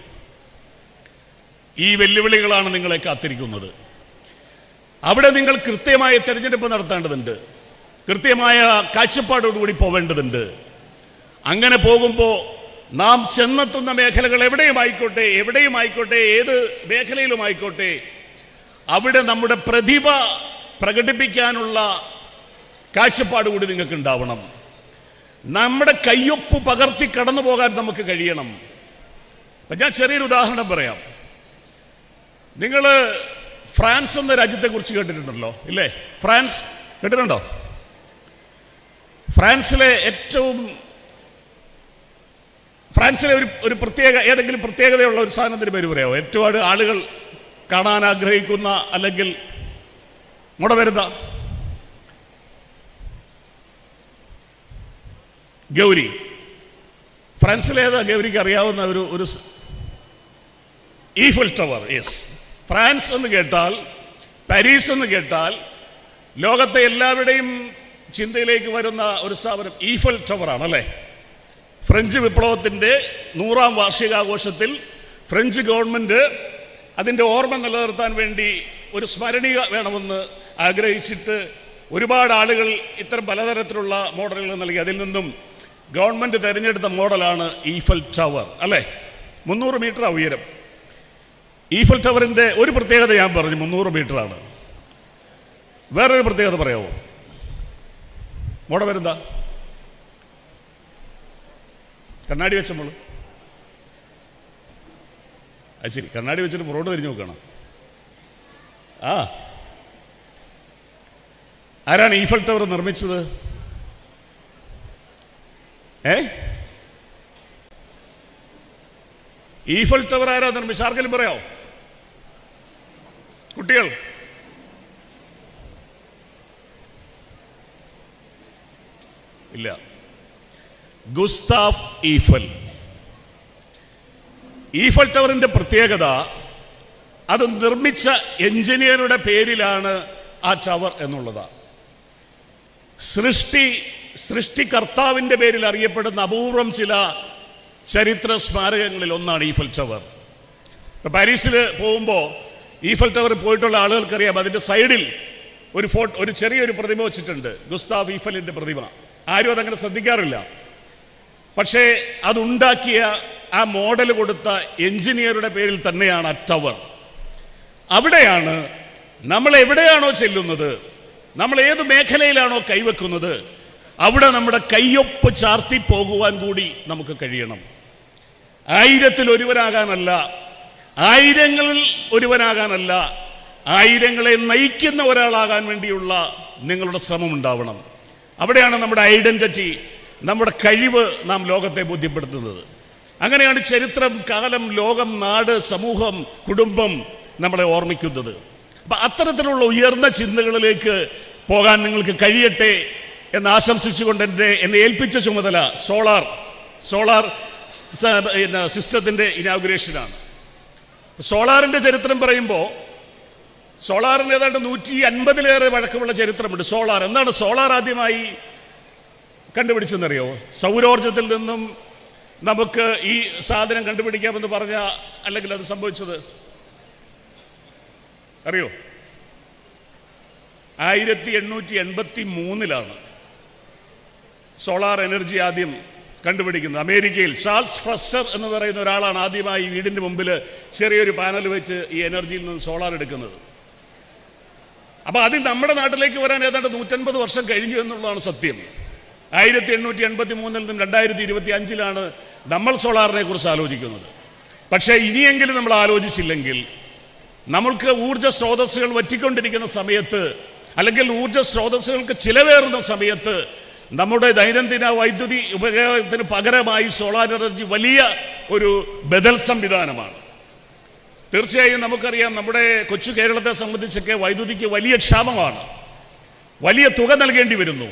ഈ വെല്ലുവിളികളാണ് നിങ്ങളെ കാത്തിരിക്കുന്നത്. അവിടെ നിങ്ങൾ കൃത്യമായ തെരഞ്ഞെടുപ്പ് നടത്തേണ്ടതുണ്ട്. കൃത്യമായ കാഴ്ചപ്പാടോടുകൂടി പോവേണ്ടതുണ്ട്. അങ്ങനെ പോകുമ്പോൾ നാം ചെന്നെത്തുന്ന മേഖലകൾ എവിടെയും ആയിക്കോട്ടെ, ഏത് മേഖലയിലും ആയിക്കോട്ടെ, അവിടെ നമ്മുടെ പ്രതിഭ പ്രകടിപ്പിക്കാനുള്ള കാഴ്ചപ്പാട് കൂടി നിങ്ങൾക്ക് ഉണ്ടാവണം. നമ്മുടെ കയ്യൊപ്പ് പകർത്തി കടന്നു പോകാൻ നമുക്ക് കഴിയണം. അപ്പം ഞാൻ ചെറിയൊരു ഉദാഹരണം പറയാം. നിങ്ങൾ ഫ്രാൻസ് എന്ന രാജ്യത്തെക്കുറിച്ച് കേട്ടിട്ടുണ്ടല്ലോ, ഇല്ലേ? ഫ്രാൻസ് കേട്ടിട്ടുണ്ടോ? ഫ്രാൻസിലെ ഒരു പ്രത്യേക, ഏതെങ്കിലും പ്രത്യേകതയുള്ള ഒരു സാധനത്തിന് പേര് പറയാമോ? ഏറ്റവും ആളുകൾ കാണാൻ ആഗ്രഹിക്കുന്ന, അല്ലെങ്കിൽ മുട വരുന്ന ഗൗരി. ഫ്രാൻസിലേതാ ഗൗരിക്ക് അറിയാവുന്ന ഒരു ഈഫൽ ടവർ. യെസ്, ഫ്രാൻസ് എന്ന് കേട്ടാൽ, പാരീസ് എന്ന് കേട്ടാൽ ലോകത്തെ എല്ലാവരുടെയും ചിന്തയിലേക്ക് വരുന്ന ഒരു സ്ഥാപനം ഈഫൽ ടവറാണ്, അല്ലേ? ഫ്രഞ്ച് വിപ്ലവത്തിൻ്റെ 100ാം വാർഷികാഘോഷത്തിൽ ഫ്രഞ്ച് ഗവൺമെൻറ് അതിൻ്റെ ഓർമ്മ നിലനിർത്താൻ വേണ്ടി ഒരു സ്മരണിക വേണമെന്ന് ആഗ്രഹിച്ചിട്ട് ഒരുപാട് ആളുകൾ ഇത്തരം പലതരത്തിലുള്ള മോഡലുകൾ നൽകി. അതിൽ നിന്നും ഗവൺമെൻറ് തിരഞ്ഞെടുത്ത മോഡലാണ് ഈഫൽ ടവർ, അല്ലേ? 300 മീറ്റർ ഉയരം. ഈഫൽ ടവറിൻ്റെ ഒരു പ്രത്യേകത ഞാൻ പറഞ്ഞു, 300 മീറ്ററാണ്. വേറൊരു പ്രത്യേകത പറയാമോ? മോഡ വരുന്ന കണ്ണാടി വെച്ച നമ്മൾ, അത് ശരി, കണ്ണാടി വെച്ചിട്ട് പുറോട്ട് തിരിഞ്ഞു നോക്കണം. ആരാണ് ഈഫൽ ടവർ നിർമ്മിച്ചത്? ഈഫൽ ടവർ ആരാ നിർമ്മിച്ചത്? ആർക്കെങ്കിലും പറയാമോ? കുട്ടികൾ ഇല്ല. Gustav Eiffel. ഈഫൽ ടവറിന്റെ പ്രത്യേകത അത് നിർമ്മിച്ച എഞ്ചിനീയറുടെ പേരിലാണ് ആ ടവർ എന്നുള്ളതാണ്. സൃഷ്ടികർത്താവിന്റെ പേരിൽ അറിയപ്പെടുന്ന അപൂർവം ചില ചരിത്ര സ്മാരകങ്ങളിൽ ഒന്നാണ് ഈഫൽ ടവർ. പാരീസിൽ പോകുമ്പോൾ ഈഫൽ ടവർ പോയിട്ടുള്ള ആളുകൾക്കറിയാം, അതിന്റെ സൈഡിൽ ഒരു ചെറിയൊരു പ്രതിമ വെച്ചിട്ടുണ്ട്, ഗുസ്താഫ് ഈഫലിന്റെ പ്രതിമ. ആരും അതങ്ങനെ ശ്രദ്ധിക്കാറില്ല. പക്ഷേ അതുണ്ടാക്കിയ ആ മോഡൽ കൊടുത്ത എഞ്ചിനീയറുടെ പേരിൽ തന്നെയാണ് ആ ടവർ. അവിടെയാണ് നമ്മൾ എവിടെയാണോ ചെല്ലുന്നത്, നമ്മൾ ഏത് മേഖലയിലാണോ കൈവെക്കുന്നത്, അവിടെ നമ്മുടെ കയ്യൊപ്പ് ചാർത്തി പോകുവാൻ കൂടി നമുക്ക് കഴിയണം. 1000-ൽ ഒരുവനാകാനല്ല, 1000-ങ്ങളിൽ ഒരുവനാകാനല്ല, 1000-ങ്ങളെ നയിക്കുന്ന ഒരാളാകാൻ വേണ്ടിയുള്ള നിങ്ങളുടെ ശ്രമം ഉണ്ടാവണം. അവിടെയാണ് നമ്മുടെ ഐഡന്റിറ്റി, നമ്മുടെ കഴിവ് നാം ലോകത്തെ ബോധ്യപ്പെടുത്തുന്നത്. അങ്ങനെയാണ് ചരിത്രം, കാലം, ലോകം, നാട്, സമൂഹം, കുടുംബം നമ്മളെ ഓർമ്മിക്കുന്നത്. അപ്പം അത്തരത്തിലുള്ള ഉയർന്ന ചിന്തകളിലേക്ക് പോകാൻ നിങ്ങൾക്ക് കഴിയട്ടെ എന്ന് ആശംസിച്ചുകൊണ്ട് എന്നെ ഏൽപ്പിച്ച ചുമതല സോളാർ സിസ്റ്റത്തിൻ്റെ ഇനാഗുറേഷനാണ്. സോളാറിൻ്റെ ചരിത്രം പറയുമ്പോൾ സോളാറിന് ഏതാണ്ട് 150-ലേറെ വഴക്കമുള്ള ചരിത്രമുണ്ട്. സോളാർ എന്താണ്? സോളാർ ആദ്യമായി കണ്ടുപിടിച്ചെന്നറിയോ? സൗരോർജത്തിൽ നിന്നും നമുക്ക് ഈ സാധനം കണ്ടുപിടിക്കാമെന്ന് പറഞ്ഞ, അല്ലെങ്കിൽ അത് സംഭവിച്ചത് അറിയോ? 1883-ലാണ് സോളാർ എനർജി ആദ്യം കണ്ടുപിടിക്കുന്നത്. അമേരിക്കയിൽ ചാൾസ് ഫ്രസ്റ്റർ എന്ന് പറയുന്ന ഒരാളാണ് ആദ്യമായി വീടിൻ്റെ മുമ്പിൽ ചെറിയൊരു പാനൽ വെച്ച് ഈ എനർജിയിൽ നിന്ന് സോളാർ എടുക്കുന്നത്. അപ്പോൾ അത് നമ്മുടെ നാട്ടിലേക്ക് വരാൻ ഏതാണ്ട് 150 വർഷം കഴിഞ്ഞു എന്നുള്ളതാണ് സത്യം. 1883-ൽ നിന്നും 2025-ലാണ് നമ്മൾ സോളാറിനെ കുറിച്ച് ആലോചിക്കുന്നത്. പക്ഷേ ഇനിയെങ്കിലും നമ്മൾ ആലോചിച്ചില്ലെങ്കിൽ, നമ്മൾക്ക് ഊർജ്ജ സ്രോതസ്സുകൾ വറ്റിക്കൊണ്ടിരിക്കുന്ന സമയത്ത്, അല്ലെങ്കിൽ ഊർജ്ജ സ്രോതസ്സുകൾക്ക് ചിലവേറുന്ന സമയത്ത്, നമ്മുടെ ദൈനംദിന വൈദ്യുതി ഉപയോഗത്തിന് പകരമായി സോളാർ എനർജി വലിയ ഒരു ബദൽ സംവിധാനമാണ്. തീർച്ചയായും നമുക്കറിയാം, നമ്മുടെ കൊച്ചു കേരളത്തെ സംബന്ധിച്ചൊക്കെ വൈദ്യുതിക്ക് വലിയ ക്ഷാമമാണ്, വലിയ തുക നൽകേണ്ടി വരുന്നു.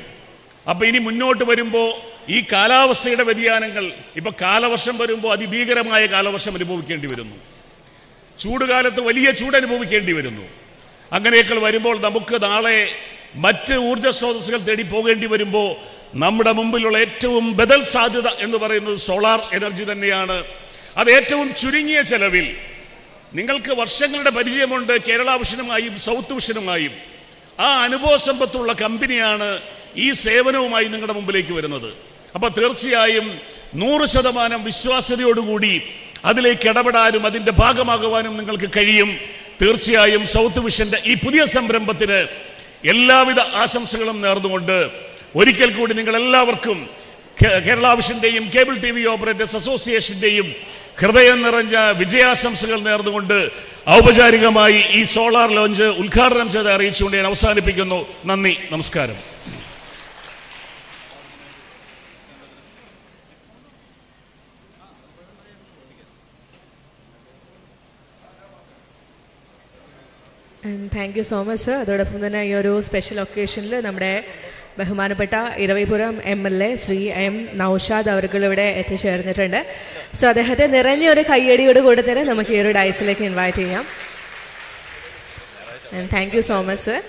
അപ്പം ഇനി മുന്നോട്ട് വരുമ്പോൾ ഈ കാലാവസ്ഥയുടെ വ്യതിയാനങ്ങൾ, ഇപ്പം കാലവർഷം വരുമ്പോൾ അതിഭീകരമായ കാലവർഷം അനുഭവിക്കേണ്ടി വരുന്നു, ചൂടുകാലത്ത് വലിയ ചൂട് അനുഭവിക്കേണ്ടി വരുന്നു. അങ്ങനെയൊക്കെ വരുമ്പോൾ നമുക്ക് നാളെ മറ്റ് ഊർജ്ജ സ്രോതസ്സുകൾ തേടി പോകേണ്ടി വരുമ്പോൾ നമ്മുടെ മുമ്പിലുള്ള ഏറ്റവും ബദൽ സാധ്യത എന്ന് പറയുന്നത് സോളാർ എനർജി തന്നെയാണ്. അത് ഏറ്റവും ചുരുങ്ങിയ ചെലവിൽ, നിങ്ങൾക്ക് വർഷങ്ങളുടെ പരിചയമുണ്ട് കേരള വിഷനുമായും സൗത്ത് വിഷനുമായും, ആ അനുഭവ സമ്പത്തുള്ള കമ്പനിയാണ് ഈ സേവനവുമായി നിങ്ങളുടെ മുമ്പിലേക്ക് വരുന്നത്. അപ്പോൾ തീർച്ചയായും 100% വിശ്വാസ്യതയോടുകൂടി അതിലേക്ക് ഇടപെടാനും അതിൻ്റെ ഭാഗമാകുവാനും നിങ്ങൾക്ക് കഴിയും. തീർച്ചയായും സൗത്ത് വിഷന്റെ ഈ പുതിയ സംരംഭത്തിന് എല്ലാവിധ ആശംസകളും നേർന്നുകൊണ്ട് ഒരിക്കൽ കൂടി നിങ്ങളെല്ലാവർക്കും കേരള വിഷന്റെയും കേബിൾ TV ഓപ്പറേറ്റേഴ്സ് അസോസിയേഷന്റെയും ഹൃദയം നിറഞ്ഞ വിജയാശംസകൾ നേർന്നുകൊണ്ട് ഔപചാരികമായി ഈ സോളാർ ലോഞ്ച് ഉദ്ഘാടനം ചെയ്ത് അറിയിച്ചുകൊണ്ട് ഞാൻ അവസാനിപ്പിക്കുന്നു. നന്ദി, നമസ്കാരം. Thank you so much sir. അതോടൊപ്പം തന്നെ ഈ ഒരു സ്പെഷ്യൽ ഒക്കേഷനിൽ നമ്മുടെ ബഹുമാനപ്പെട്ട ഇരവിപുരം MLA ശ്രീ M. നൗഷാദ് അവർക്കിവിടെ എത്തിച്ചേർന്നിട്ടുണ്ട്. സോ അദ്ദേഹത്തെ നിറഞ്ഞൊരു കയ്യടിയോട് കൂടി തന്നെ നമുക്ക് ഈ ഒരു ഡൈസിലേക്ക് ഇൻവൈറ്റ് ചെയ്യാം. Thank you so much sir.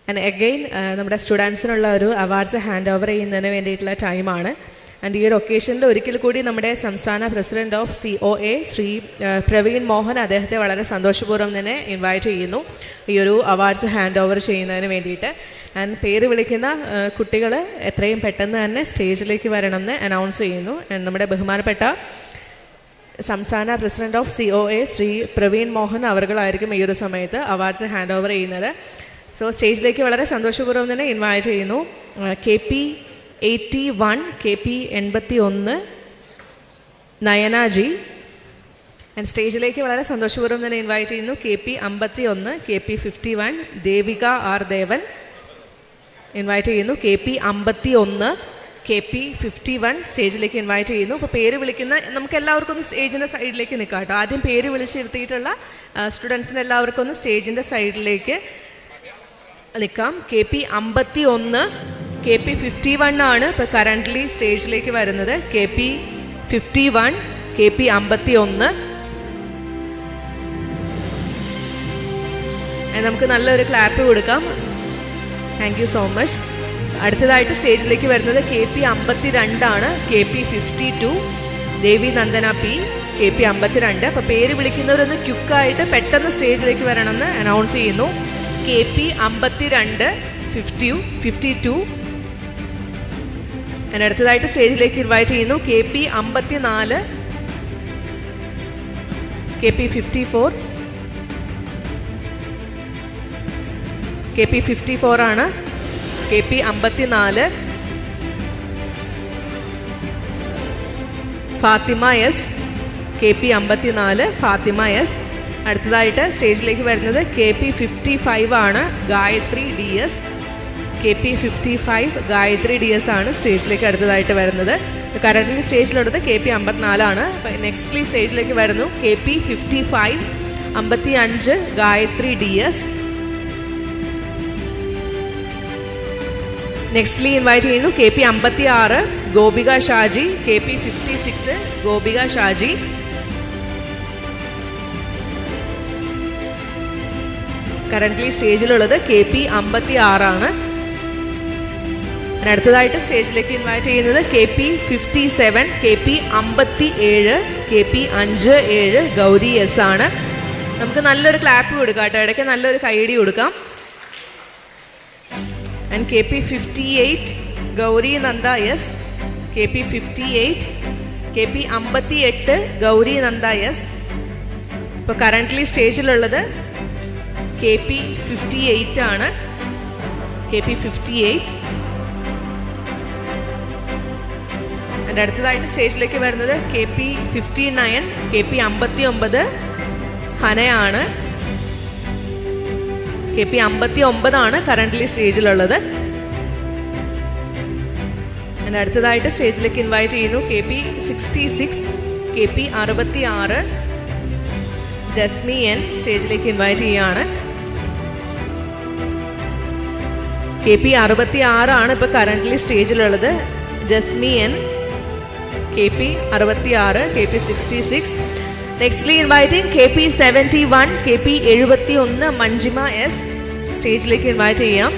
And again നമ്മുടെ സ്റ്റുഡൻസിനുള്ള ഒരു അവാർഡ്സ് ഹാൻഡ് ഓവർ ചെയ്യുന്നതിന് വേണ്ടിയിട്ടുള്ള ടൈമാണ്. ആൻഡ് ഈ ഒരു ഒക്കേഷനിൽ ഒരിക്കൽ കൂടി നമ്മുടെ സംസ്ഥാന president of COA Shri Praveen Mohan അദ്ദേഹത്തെ വളരെ സന്തോഷപൂർവ്വം തന്നെ ഇൻവൈറ്റ് ചെയ്യുന്നു ഈ ഒരു അവാർഡ്സ് ഹാൻഡ് ഓവർ ചെയ്യുന്നതിന് വേണ്ടിയിട്ട്. ആൻഡ് പേര് വിളിക്കുന്ന കുട്ടികൾ എത്രയും പെട്ടെന്ന് തന്നെ സ്റ്റേജിലേക്ക് വരണമെന്ന് അനൗൺസ് ചെയ്യുന്നു. ആൻഡ് നമ്മുടെ ബഹുമാനപ്പെട്ട സംസ്ഥാന president of COA Shri Praveen Mohan അവർകളായിരിക്കും ഈ ഒരു സമയത്ത് അവാർഡ്സ് ഹാൻഡ് ഓവർ ചെയ്യുന്നത്. സോ സ്റ്റേജിലേക്ക് വളരെ സന്തോഷപൂർവ്വം തന്നെ ഇൻവൈറ്റ് ചെയ്യുന്നു. KP 81, KP 81 നയനാജി. ആൻഡ് സ്റ്റേജിലേക്ക് വളരെ സന്തോഷപൂർവ്വം തന്നെ ഇൻവൈറ്റ് ചെയ്യുന്നു KP 51, KP 51 ദേവിക R. ദേവൻ. ഇൻവൈറ്റ് ചെയ്യുന്നു KP 51, KP51 സ്റ്റേജിലേക്ക് ഇൻവൈറ്റ് ചെയ്യുന്നു. അപ്പോൾ പേര് വിളിക്കുന്ന നമുക്ക് എല്ലാവർക്കും ഒന്ന് സ്റ്റേജിൻ്റെ സൈഡിലേക്ക് നിൽക്കാം കേട്ടോ. ആദ്യം പേര് വിളിച്ചിരുത്തിയിട്ടുള്ള സ്റ്റുഡൻസിന് എല്ലാവർക്കും ഒന്ന് സ്റ്റേജിൻ്റെ സൈഡിലേക്ക് നിൽക്കാം. KP51 KP51 ആണ് ഇപ്പോൾ കറൻ്റ്ലി സ്റ്റേജിലേക്ക് വരുന്നത്. KP51 KP51. നമുക്ക് നല്ലൊരു ക്ലാപ്പ് കൊടുക്കാം. Thank you so much. അടുത്തതായിട്ട് സ്റ്റേജിലേക്ക് വരുന്നത് KP52 ആണ്. KP52 ദേവി നന്ദന P KP52. അപ്പോൾ പേര് വിളിക്കുന്നവരൊന്ന് ക്യുക്കായിട്ട് പെട്ടെന്ന് സ്റ്റേജിലേക്ക് വരണമെന്ന് അനൗൺസ് ചെയ്യുന്നു. KP52 52. അടുത്തതായിട്ട് സ്റ്റേജിലേക്ക് ഇൻവൈറ്റ് ചെയ്യുന്നു KP54 KP54 KP54 ആണ്. KP54 Fathima S KP54 Fathima S. അടുത്തതായിട്ട് സ്റ്റേജിലേക്ക് വരുന്നത് KP55 ആണ്. Gayathri DS KP55 Gayathri DS ആണ് സ്റ്റേജിലേക്ക് അടുത്തതായിട്ട് വരുന്നത്. കറൻ്റ് സ്റ്റേജിലുള്ളത് KP54 ആണ്. നെക്സ്റ്റ്ലി സ്റ്റേജിലേക്ക് വരുന്നു KP55 55 ഗായത്രി DS. നെക്സ്റ്റ്ലി ഇൻവൈറ്റ് ചെയ്യുന്നു KP56 Gopika Shaji KP56 Gopika Shaji. Currently സ്റ്റേജിലുള്ളത് KP56 ആണ്. അടുത്തതായിട്ട് സ്റ്റേജിലേക്ക് ഇൻവൈറ്റ് ചെയ്യുന്നത് KP57 KP57 KP57 Gauri S ആണ്. നമുക്ക് നല്ലൊരു ക്ലാപ്പ് കൊടുക്കാം കേട്ടോ. ഇടയ്ക്ക് നല്ലൊരു കൈയടി കൊടുക്കാം. And KP58 Gauri Nanda S KP58 KP58 Gauri Nanda S. ഇപ്പോൾ കറൻ്റ്ലി സ്റ്റേജിലുള്ളത് KP58 ആണ്. KP58. അടുത്തതായിട്ട് സ്റ്റേജിലേക്ക് വരുന്നത് KP59 KP59 ഹനയാണ്. KP59 ആണ് കറൻ്റ്ലി സ്റ്റേജിലുള്ളത്. അടുത്തതായിട്ട് സ്റ്റേജിലേക്ക് ഇൻവൈറ്റ് ചെയ്യുന്നു KP66 KP66 ജസ്മി N സ്റ്റേജിലേക്ക് ഇൻവൈറ്റ് ചെയ്യുകയാണ്. KP66 ആണ് ഇപ്പോൾ കറൻ്റ്ലി സ്റ്റേജിലുള്ളത്. Jasmi N KP66 KP66. Nextly inviting KP71 KP71 Manjima S സ്റ്റേജിലേക്ക് ഇൻവൈറ്റ് ചെയ്യാം.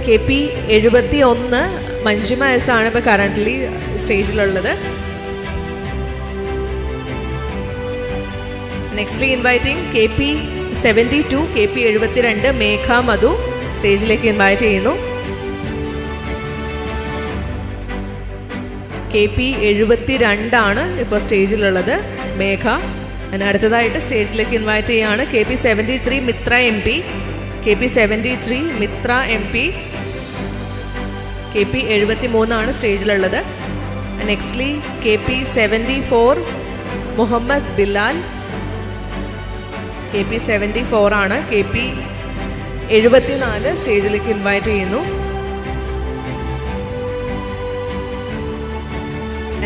KP71 മഞ്ജിമ S ആണ് ഇപ്പോൾ കറൻ്റ്ലി സ്റ്റേജിലുള്ളത്. നെക്സ്റ്റ്ലി ഇൻവൈറ്റിംഗ് KP72 KP72 മേഘ മധു സ്റ്റേജിലേക്ക് ഇൻവൈറ്റ് ചെയ്യുന്നു. KP72 ആണ് ഇപ്പോൾ സ്റ്റേജിലുള്ളത് മേഘ. അടുത്തതായിട്ട് സ്റ്റേജിലേക്ക് ഇൻവൈറ്റ് ചെയ്യുകയാണ് KP73 Mitra MP KP73 Mitra MP. KP73 ആണ് സ്റ്റേജിലുള്ളത്. നെക്സ്റ്റ്ലി KP74 മുഹമ്മദ് ബിലാൽ KP74 ആണ്. KP74 സ്റ്റേജിലേക്ക് ഇൻവൈറ്റ് ചെയ്യുന്നു.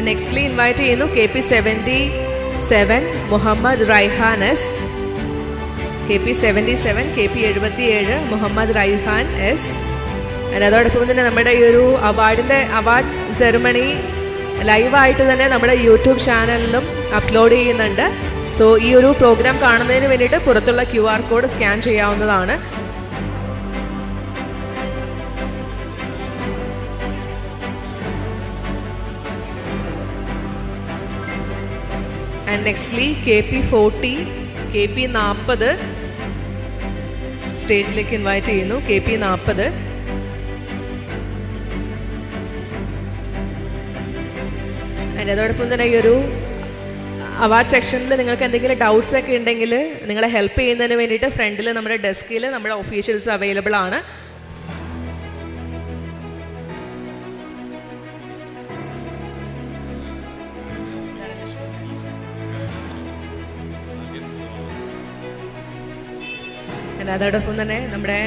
നെക്സ്റ്റ്ലി ഇൻവൈറ്റ് ചെയ്യുന്നു KP77 Muhammad Raihan S KP77 KP77 Muhammad Raihan S. അതോടൊപ്പം തന്നെ നമ്മുടെ ഈ ഒരു അവാർഡ് സെറിമണി ലൈവായിട്ട് തന്നെ നമ്മുടെ യൂട്യൂബ് ചാനലിലും അപ്ലോഡ് ചെയ്യുന്നുണ്ട്. സോ ഈ ഒരു പ്രോഗ്രാം കാണുന്നതിന് വേണ്ടിയിട്ട് പുറത്തുള്ള QR കോഡ് സ്കാൻ ചെയ്യാവുന്നതാണ്. ആൻഡ് നെക്സ്റ്റ്ലി KP40 KP40 സ്റ്റേജിലേക്ക് ഇൻവൈറ്റ് ചെയ്യുന്നു. KP40. അതോടൊപ്പം തന്നെ ഈ ഒരു അവാർഡ് സെക്ഷനിൽ നിങ്ങൾക്ക് എന്തെങ്കിലും ഡൗട്ട്സ് ഒക്കെ ഉണ്ടെങ്കിൽ നിങ്ങളെ ഹെൽപ്പ് ചെയ്യുന്നതിന് വേണ്ടിയിട്ട് ഫ്രണ്ടിൽ നമ്മുടെ ഡെസ്കിൽ നമ്മുടെ ഒഫീഷ്യൽസ് അവൈലബിൾ ആണ്. അതോടൊപ്പം തന്നെ നമ്മുടെ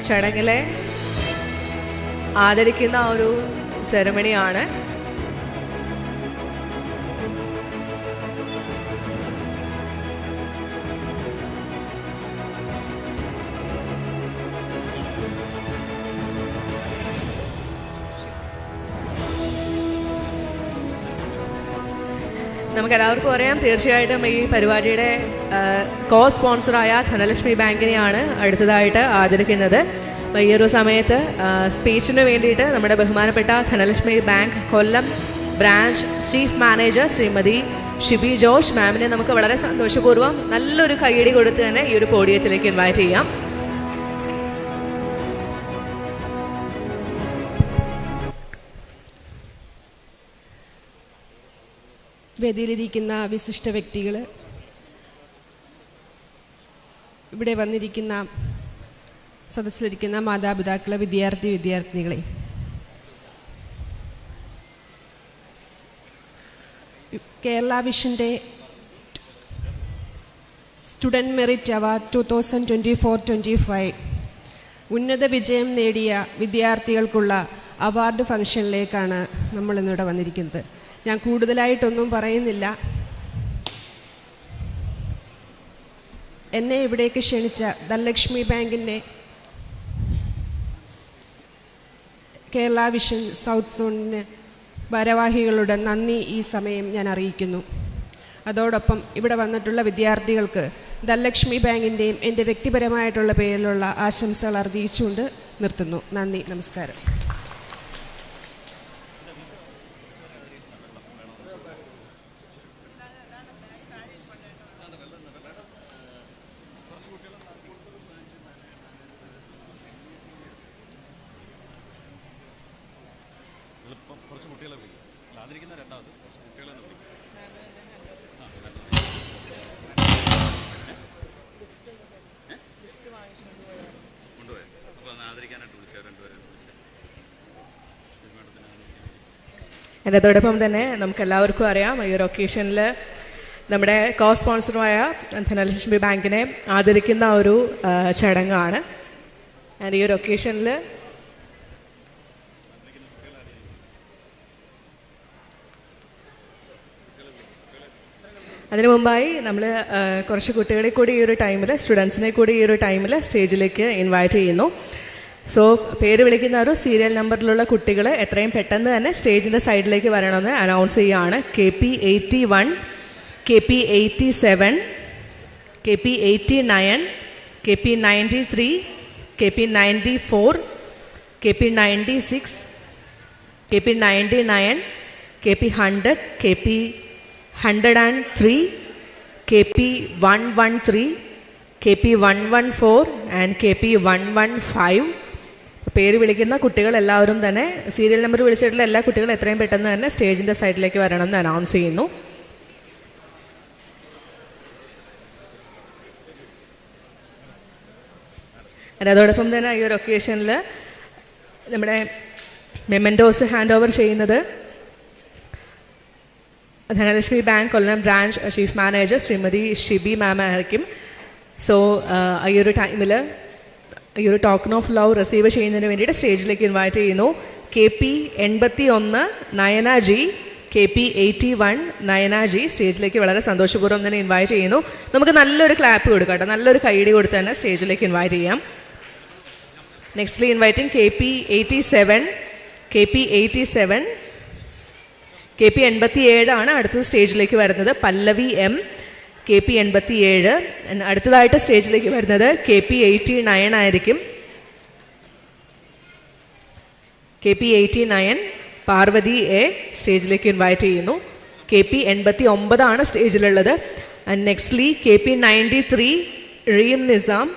ചടങ്ങിലെ ആദരിക്കുന്ന ഒരു സെറമണിയാണ്. നമുക്കെല്ലാവർക്കും അറിയാം, തീർച്ചയായിട്ടും ഈ പരിപാടിയുടെ കോ സ്പോൺസറായ ധനലക്ഷ്മി ബാങ്കിനെയാണ് അടുത്തതായിട്ട് ആദരിക്കുന്നത്. ഈ ഒരു സമയത്ത് സ്പീച്ചിന് വേണ്ടിയിട്ട് നമ്മുടെ ബഹുമാനപ്പെട്ട Dhanalakshmi bank Kollam branch chief manager Shrimati Shibi George മാമിനെ നമുക്ക് വളരെ സന്തോഷപൂർവ്വം നല്ലൊരു കൈയടി കൊടുത്ത് തന്നെ ഈ ഒരു പോഡിയത്തിലേക്ക് ഇൻവൈറ്റ് ചെയ്യാം. വേദിയിലിരിക്കുന്ന വിശിഷ്ട വ്യക്തികൾ, ഇവിടെ വന്നിരിക്കുന്ന സദസ്സിലിരിക്കുന്ന മാതാപിതാക്കളെ, വിദ്യാർത്ഥിനികളെ, കേരള വിഷൻ്റെ സ്റ്റുഡൻറ് മെറിറ്റ് അവാർഡ് 2024-25 ഉന്നത വിജയം നേടിയ വിദ്യാർത്ഥികൾക്കുള്ള അവാർഡ് ഫംഗ്ഷനിലേക്കാണ് നമ്മളിന്നിവിടെ വന്നിരിക്കുന്നത്. ഞാൻ കൂടുതലായിട്ടൊന്നും പറയുന്നില്ല. എന്നെ ഇവിടേക്ക് ക്ഷണിച്ച ധനലക്ഷ്മി ബാങ്കിൻ്റെ കേരള വിഷൻ സൗത്ത് സോണിന് ഭാരവാഹികളുടെ നന്ദി ഈ സമയം ഞാൻ അറിയിക്കുന്നു. അതോടൊപ്പം ഇവിടെ വന്നിട്ടുള്ള വിദ്യാർത്ഥികൾക്ക് ധനലക്ഷ്മി ബാങ്കിൻ്റെയും എൻ്റെ വ്യക്തിപരമായിട്ടുള്ള പേരിലുള്ള ആശംസകൾ അറിയിച്ചുകൊണ്ട് നിർത്തുന്നു. നന്ദി, നമസ്കാരം. അതോടൊപ്പം തന്നെ നമുക്കെല്ലാവർക്കും അറിയാം, ഈ ഒരു ഒക്കേഷനിൽ നമ്മുടെ കോ സ്പോൺസറുമായ ധനലക്ഷ്മി ബാങ്കിനെ ആദരിക്കുന്ന ഒരു ചടങ്ങാണ്. ആൻഡ് ഈ ഒരു ഒക്കേഷനിൽ അതിനു മുമ്പായി നമ്മൾ കുറച്ച് കുട്ടികളെ കൂടി ഈ ഒരു ടൈമിൽ, സ്റ്റുഡൻസിനെ കൂടി ഈ ഒരു ടൈമിൽ സ്റ്റേജിലേക്ക് ഇൻവൈറ്റ് ചെയ്യുന്നു. സോ പേര് വിളിക്കുന്ന ഒരു സീരിയൽ നമ്പറിലുള്ള കുട്ടികൾ എത്രയും പെട്ടെന്ന് തന്നെ സ്റ്റേജിൻ്റെ സൈഡിലേക്ക് വരണമെന്ന് അനൗൺസ് ചെയ്യുകയാണ്. KP 81, KP 87, KP 89, KP 93, KP 94, KP 96, KP 99, KP 100, KP 103, KP 113, KP 114 and KP 115. പേര് വിളിക്കുന്ന കുട്ടികൾ എല്ലാവരും തന്നെ, സീരിയൽ നമ്പർ വിളിച്ചിട്ടുള്ള എല്ലാ കുട്ടികളും എത്രയും പെട്ടെന്ന് തന്നെ സ്റ്റേജിൻ്റെ സൈഡിലേക്ക് വരണമെന്ന് അനൗൺസ് ചെയ്യുന്നു. അതോടൊപ്പം തന്നെ ഈ ഒരു ഒക്കേഷനിൽ നമ്മുടെ മെമൻറ്റോസ് ഹാൻഡ് ഓവർ ചെയ്യുന്നത് Dhanalakshmi bank Kollam branch chief manager Shrimati Shibi ma'am ആയിരിക്കും. സോ ഈ ഒരു ടൈമിൽ ഈ ഒരു ടോക്കൺ ഓഫ് ലവ് റിസീവ് ചെയ്യുന്നതിന് വേണ്ടിയിട്ട് സ്റ്റേജിലേക്ക് ഇൻവൈറ്റ് ചെയ്യുന്നു. KP 81 Nayana G, KP 81 Nayana G സ്റ്റേജിലേക്ക് വളരെ സന്തോഷപൂർവ്വം തന്നെ ഇൻവൈറ്റ് ചെയ്യുന്നു. നമുക്ക് നല്ലൊരു ക്ലാപ്പ് കൊടുക്കാം കേട്ടോ, നല്ലൊരു കൈയടി കൊടുത്ത് തന്നെ സ്റ്റേജിലേക്ക് ഇൻവൈറ്റ് ചെയ്യാം. നെക്സ്റ്റ്ലി ഇൻവൈറ്റിംഗ് KP 87, KP 87, KP 87 ആണ് അടുത്തത് സ്റ്റേജിലേക്ക് വരുന്നത്. പല്ലവി M, KP 87. അടുത്തതായിട്ട് സ്റ്റേജിലേക്ക് വരുന്നത് KP 89 ആയിരിക്കും. KP 89 പാർവതി A സ്റ്റേജിലേക്ക് ഇൻവൈറ്റ് ചെയ്യുന്നു. KP 89 ആണ് സ്റ്റേജിലുള്ളത്. ആൻഡ് നെക്സ്റ്റ്ലി KP 93 റീം നിസാം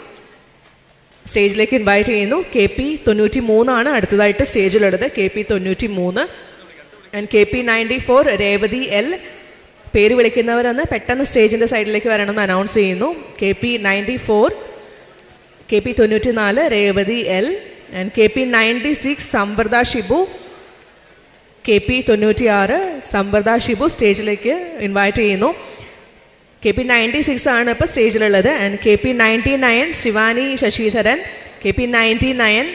സ്റ്റേജിലേക്ക് ഇൻവൈറ്റ് ചെയ്യുന്നു. KP 93 ആണ് അടുത്തതായിട്ട് സ്റ്റേജിലുള്ളത്. KP 93 and KP 94 Revathi L. പേര് വിളിക്കുന്നവരൊന്ന് പെട്ടെന്ന് സ്റ്റേജിൻ്റെ സൈഡിലേക്ക് വരണമെന്ന് അനൗൺസ് ചെയ്യുന്നു. KP 94, KP 94 Revathi L and KP 96 Samvardha Shibu. KP 96 Samvardha Shibu സ്റ്റേജിലേക്ക് ഇൻവൈറ്റ് ചെയ്യുന്നു. KP 96 ആണ് ഇപ്പോൾ സ്റ്റേജിലുള്ളത്. And KP 99 Shivani Sasidharan. KP 99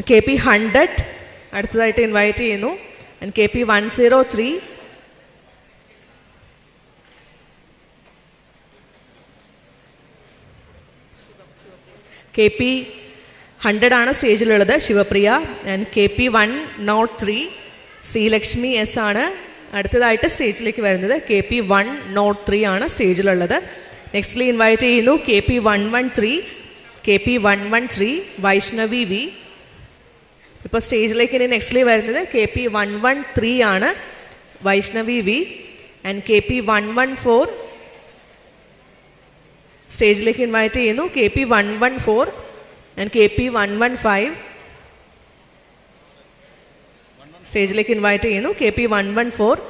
K P 100 അടുത്തതായിട്ട് ഇൻവൈറ്റ് ചെയ്യുന്നു. കെ പി 103, കെ പി 100 ആണ് സ്റ്റേജിലുള്ളത് Shivapriya. K P 103 Sreelakshmi S ആണ് അടുത്തതായിട്ട് സ്റ്റേജിലേക്ക് വരുന്നത്. കെ പി 103 ആണ് സ്റ്റേജിലുള്ളത്. നെക്സ്റ്റ്ലി ഇൻവൈറ്റ് ചെയ്യുന്നു കെ പി 113 വൈഷ്ണവി വി. ഇപ്പോൾ സ്റ്റേജിലേക്ക് ഇനി നെക്സ്റ്റ്ലി വരുന്നത് കെ പി 113 ആണ് വൈഷ്ണവി വി. കെ പി 114 സ്റ്റേജിലേക്ക് ഇൻവൈറ്റ് ചെയ്യുന്നു കെ പി 114 കെ പി 115 സ്റ്റേജിലേക്ക് ഇൻവൈറ്റ് ചെയ്യുന്നു കെ പി 114.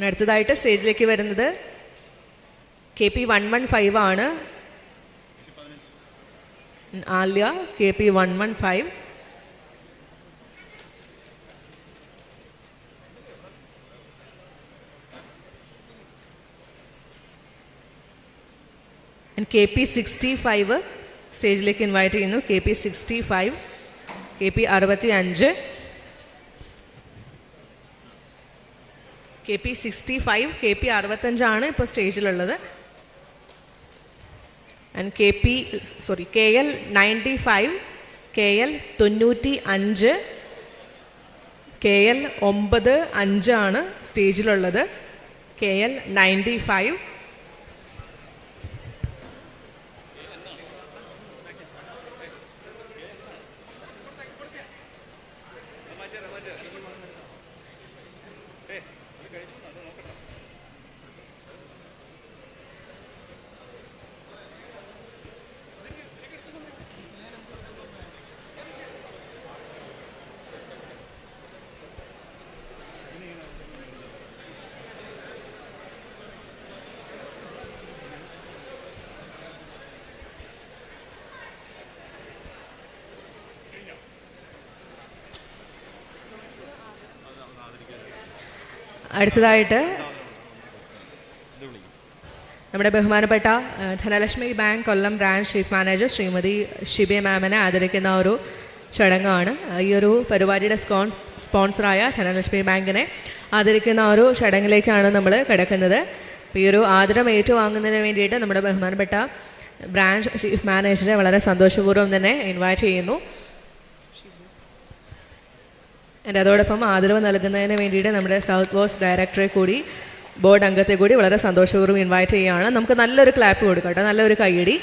അടുത്തതായിട്ട് സ്റ്റേജിലേക്ക് വരുന്നത് കെ പി 115 ആണ് Aalya. K P 115 K P 65 സ്റ്റേജിലേക്ക് ഇൻവൈറ്റ് ചെയ്യുന്നു K P 65. K P 65 K P 65 K P 65 ആണ് ഇപ്പോൾ സ്റ്റേജിലുള്ളത്. K L 95 K L 95 K L 95 ആണ് സ്റ്റേജിലുള്ളത്. K L 95. അടുത്തതായിട്ട് നമ്മുടെ ബഹുമാനപ്പെട്ട Dhanalakshmi bank Kollam branch chief manager Shrimati Shibi മാമിനെ ആദരിക്കുന്ന ഒരു ചടങ്ങാണ്. ഈ ഒരു പരിപാടിയുടെ സ്പോൺസറായ ധനലക്ഷ്മി ബാങ്കിനെ ആദരിക്കുന്ന ഒരു ചടങ്ങിലേക്കാണ് നമ്മൾ കിടക്കുന്നത്. ഈ ഒരു ആദരം ഏറ്റുവാങ്ങുന്നതിന് വേണ്ടിയിട്ട് നമ്മുടെ ബഹുമാനപ്പെട്ട ബ്രാഞ്ച് ചീഫ് മാനേജറെ വളരെ സന്തോഷപൂർവ്വം തന്നെ ഇൻവൈറ്റ് ചെയ്യുന്നു. അതോടൊപ്പം ആദരവ് നൽകുന്നതിന് വേണ്ടിയിട്ട് നമ്മുടെ സൗത്ത് കോസ്റ്റ് ഡയറക്ടറെ കൂടി ബോർഡ് അംഗത്തെ കൂടി വളരെ സന്തോഷപൂർവ്വം ഇൻവൈറ്റ് ചെയ്യുകയാണ്. നമുക്ക് നല്ലൊരു ക്ലാപ്പ് കൊടുക്കാം കേട്ടോ, നല്ലൊരു കൈയടി.